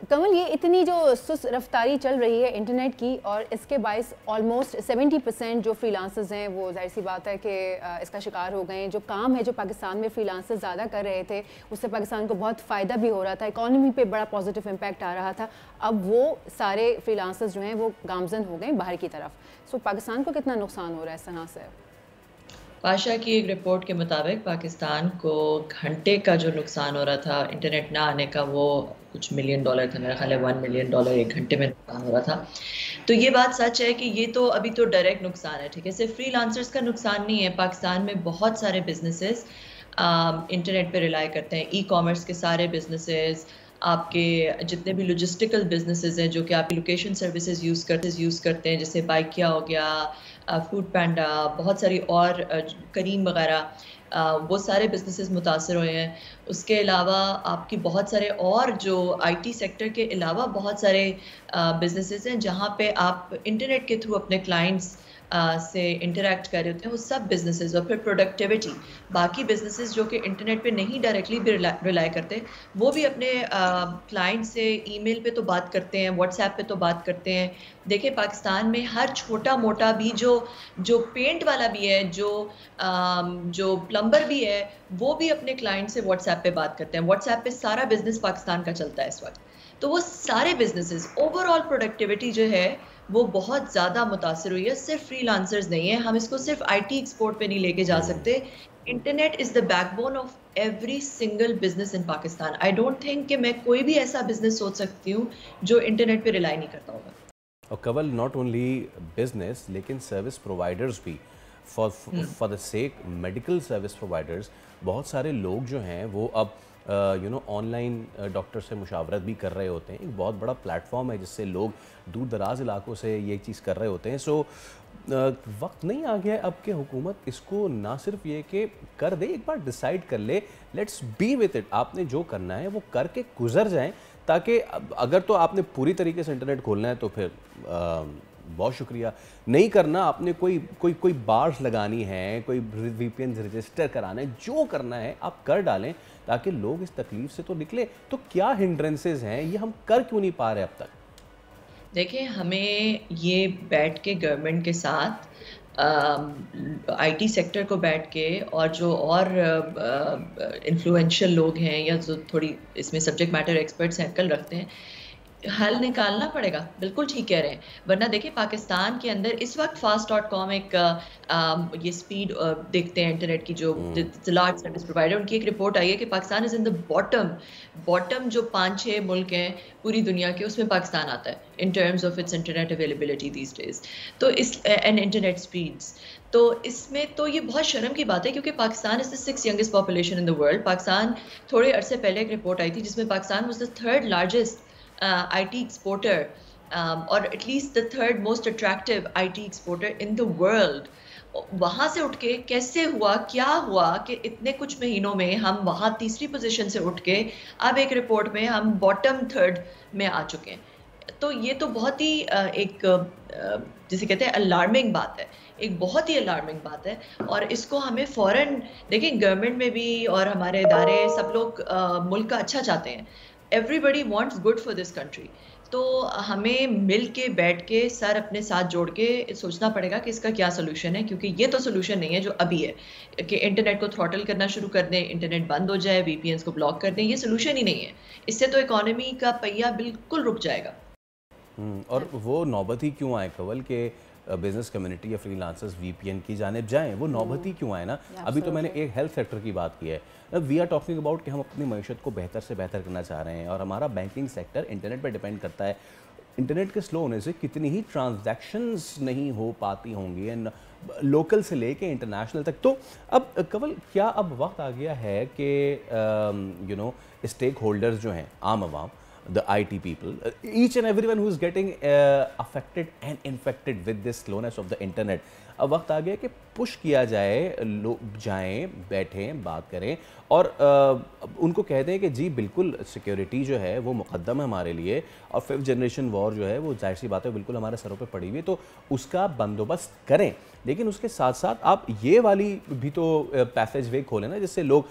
कंवल, ये इतनी जो सुस्त रफ्तारी चल रही है इंटरनेट की और इसके बायस ऑलमोस्ट 70% जो फ्रीलांसर्स हैं वो जाहिर सी बात है कि इसका शिकार हो गए हैं। जो काम है जो पाकिस्तान में फ्रीलांसर्स ज़्यादा कर रहे थे उससे पाकिस्तान को बहुत फ़ायदा भी हो रहा था, इकॉनमी पे बड़ा पॉजिटिव इम्पैक्ट आ रहा था। अब वो सारे फ्रीलांसर्स जो हैं वो गामजन हो गए बाहर की तरफ। सो पाकिस्तान को कितना नुकसान हो रहा है इस तरह से? पाशा की एक रिपोर्ट के मुताबिक पाकिस्तान को घंटे का जो नुकसान हो रहा था इंटरनेट ना आने का वो कुछ $1 मिलियन था। मेरा ख्याल है $1 मिलियन एक घंटे में नुकसान हो रहा था। तो ये बात सच है कि ये तो अभी तो डायरेक्ट नुकसान है, ठीक है। सिर्फ फ्रीलांसर्स का नुकसान नहीं है, पाकिस्तान में बहुत सारे बिजनेसेस इंटरनेट पे रिलाई करते हैं। ई-कॉमर्स के सारे बिजनेसेस, आपके जितने भी लॉजिस्टिकल बिजनेसेस हैं जो कि आप लोकेशन सर्विसेज यूज़ करते हैं, जैसे बाइकिया हो गया, फूड पैंडा, बहुत सारी और करीम वगैरह, वो सारे बिजनेसेस मुतासर हुए हैं। उसके अलावा आपकी बहुत सारे और जो IT सेक्टर के अलावा बहुत सारे बिजनेसेस हैं जहाँ पे आप इंटरनेट के थ्रू अपने क्लाइंट्स से इंटरेक्ट कर रहे होते हैं, वो सब बिजनेसेस। और फिर प्रोडक्टिविटी, बाकी बिजनेसेस जो कि इंटरनेट पे नहीं डायरेक्टली भी रिलाई करते, वो भी अपने क्लाइंट से ईमेल पे तो बात करते हैं, व्हाट्सएप पे तो बात करते हैं। देखिए पाकिस्तान में हर छोटा मोटा भी जो पेंट वाला भी है, जो प्लम्बर भी है, वो भी अपने क्लाइंट से व्हाट्सएप पे बात करते हैं। व्हाट्सएप पे सारा बिजनेस पाकिस्तान का चलता है इस वक्त। तो वो सारे बिजनेसेस, ओवरऑल प्रोडक्टिविटी जो है वो बहुत ज़्यादा मुतासर हुई है। सिर्फ फ्रीलांसर्स नहीं है, हम इसको सिर्फ IT एक्सपोर्ट पे नहीं लेके जा सकते। Internet is the backbone of every single business in Pakistan. I don't think कि मैं कोई भी ऐसा बिजनेस सोच सकती हूँ जो इंटरनेट पे रिलाई नहीं करता होगा। और कंवल, नॉट ओनली बिजनेस लेकिन सर्विस प्रोवाइडर्स भी, for the sake medical service providers, बहुत सारे लोग जो हैं वो अब ऑनलाइन डॉक्टर से मुशावरत भी कर रहे होते हैं। एक बहुत बड़ा प्लेटफॉर्म है जिससे लोग दूर दराज इलाकों से ये चीज़ कर रहे होते हैं। सो वक्त नहीं आ गया अब कि हुकूमत इसको ना सिर्फ ये कि कर दे, एक बार डिसाइड कर ले, लेट्स बी विथ इट। आपने जो करना है वो करके गुजर जाएं, ताकि अगर तो आपने पूरी तरीके से इंटरनेट खोलना है तो फिर बहुत शुक्रिया। नहीं करना, आपने कोई बार्स लगानी है, कोई VPN रजिस्टर कराना है, जो करना है आप कर डालें ताकि लोग इस तकलीफ से तो निकले। तो क्या हिंड्रेंसेस हैं, ये हम कर क्यों नहीं पा रहे अब तक? देखिए, हमें ये बैठ के गवर्नमेंट के साथ IT सेक्टर को बैठ के और जो और इन्फ्लुएंशियल लोग हैं या जो थोड़ी इसमें सब्जेक्ट मैटर एक्सपर्ट्स हैं कल रखते हैं, हल निकालना पड़ेगा। बिल्कुल ठीक कह रहे हैं। वरना देखिए पाकिस्तान के अंदर इस वक्त fast.com एक ये स्पीड देखते हैं इंटरनेट की, जो लार्ज सर्विस प्रोवाइडर, उनकी एक रिपोर्ट आई है कि Pakistan is in the bottom जो 5-6 मुल्क हैं पूरी दुनिया के, उसमें पाकिस्तान आता है in terms of its internet availability these days, तो इस एंड इंटरनेट स्पीड्स। तो इसमें तो ये बहुत शर्म की बात है क्योंकि Pakistan is the 6th youngest population in the world. Pakistan थोड़े अरसे पहले एक रिपोर्ट आई थी जिसमें Pakistan was the 3rd largest IT exporter और at least the 3rd most attractive IT exporter in the world। वहाँ से उठ के कैसे हुआ, क्या हुआ कि इतने कुछ महीनों में हम वहाँ 3री पोजीशन से उठ के अब एक रिपोर्ट में हम बॉटम 3rd में आ चुके हैं। तो ये तो बहुत ही एक जिसे कहते हैं अलार्मिंग बात है, एक बहुत ही अलार्मिंग बात है। और इसको हमें फ़ौरन, देखिए गवर्नमेंट में भी और हमारे इदारे सब लोग मुल्क का अच्छा चाहते हैं। Everybody wants good for this country। तो हमें मिल के बैठ के सर अपने साथ जोड़ के सोचना पड़ेगा कि इसका क्या सोल्यूशन है, क्योंकि ये तो सोल्यूशन नहीं है जो अभी है कि इंटरनेट को थ्रॉटल करना शुरू कर दें, इंटरनेट बंद हो जाए, VPNs को ब्लॉक कर दें। ये सोल्यूशन ही नहीं है। इससे तो इकोनॉमी का पहिया बिल्कुल रुक जाएगा। और वो नौबत ही क्यों आए कंवल के बिजनेस कम्युनिटी या फ्रीलांसर्स VPN की जानिब जाएं, वो नौबत ही क्यों आए ना। अभी तो मैंने एक हेल्थ सेक्टर की बात की है। वी आर टॉकिंग अबाउट कि हम अपनी मईशत को बेहतर से बेहतर करना चाह रहे हैं और हमारा बैंकिंग सेक्टर इंटरनेट पर डिपेंड करता है। इंटरनेट के स्लो होने से कितनी ही ट्रांजैक्शंस नहीं हो पाती होंगी, एंड लोकल से लेके इंटरनेशनल तक। तो अब कंवल, क्या अब वक्त आ गया है कि स्टेक होल्डर्स जो हैं, आम आवाम, the IT people, each and everyone who is getting affected and infected with this slowness of the internet, अब वक्त आ गया कि पुश किया जाए, लोग जाएं, बैठें, बात करें और उनको कह दें कि जी बिल्कुल सिक्योरिटी जो है वो मुकद्दम है हमारे लिए, और 5th जनरेशन वॉर जो है वो जाहिर सी बात है बिल्कुल हमारे सरों पे पड़ी हुई है, तो उसका बंदोबस्त करें। लेकिन उसके साथ साथ आप ये वाली भी तो पैसेज वे खोलें ना, जिससे लोग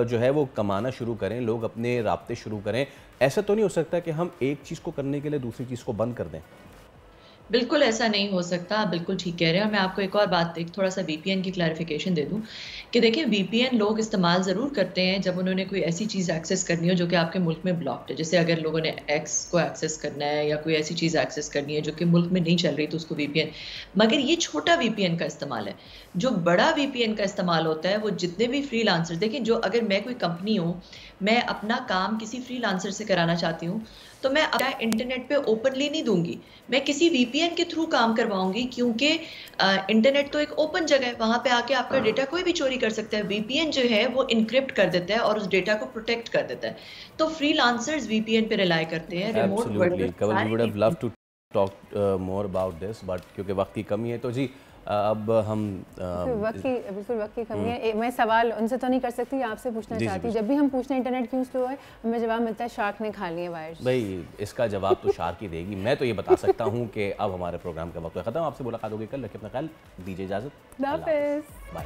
जो है वो कमाना शुरू करें, लोग अपने राब्ते शुरू करें। ऐसा तो नहीं हो सकता कि हम एक चीज़ को करने के लिए दूसरी चीज़ को बंद कर दें। बिल्कुल ऐसा नहीं हो सकता, आप बिल्कुल ठीक कह रहे हैं। और मैं आपको एक और बात, एक थोड़ा सा VPN की क्लैरिफिकेशन दे दूं कि देखिए, VPN लोग इस्तेमाल ज़रूर करते हैं जब उन्होंने कोई ऐसी चीज़ एक्सेस करनी हो जो कि आपके मुल्क में ब्लॉक्ड है। जैसे अगर लोगों ने X को एक्सेस करना है या कोई ऐसी चीज़ एक्सेस करनी है जो कि मुल्क में नहीं चल रही, तो उसको VPN। मगर ये छोटा VPN का इस्तेमाल है। जो बड़ा VPN का इस्तेमाल होता है वो जितने भी फ्रीलांसर, देखिए, जो अगर मैं कोई कंपनी हूँ, मैं अपना काम किसी फ्रीलांसर से कराना चाहती हूँ, तो मैं अपना इंटरनेट पे ओपनली नहीं दूंगी, मैं किसी VPN के थ्रू काम करवाऊंगी, क्योंकि इंटरनेट तो एक ओपन जगह है, वहां पे आके आपका डेटा कोई भी चोरी कर सकता है। VPN जो है वो इनक्रिप्ट कर देता है और उस डेटा को प्रोटेक्ट कर देता है। तो फ्रीलांसर्स VPN पे रिलाई करते हैं, remote workers. Talk more about this, but क्योंकि वक्त की कमी है तो जी अब हम बिल्कुल वक्त की कमी है। मैं सवाल उनसे तो नहीं कर सकती, आपसे पूछना चाहती हूँ। जब भी हम पूछते हैं इंटरनेट क्यों स्लो है, हमें जवाब मिलता है शार्क ने खा लिए वायर्स। भाई इसका जवाब तो शार्क ही देगी। मैं तो ये बता सकता हूँ कि अब हमारे प्रोग्राम का वक्त खत्म। आपसे मुलाकात होगी कल, रखिए अपना ख्याल, दीजिए इजाज़त, बाय।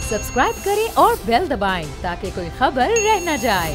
सब्सक्राइब करें और बेल दबाएं ताकि कोई खबर रह न जाए।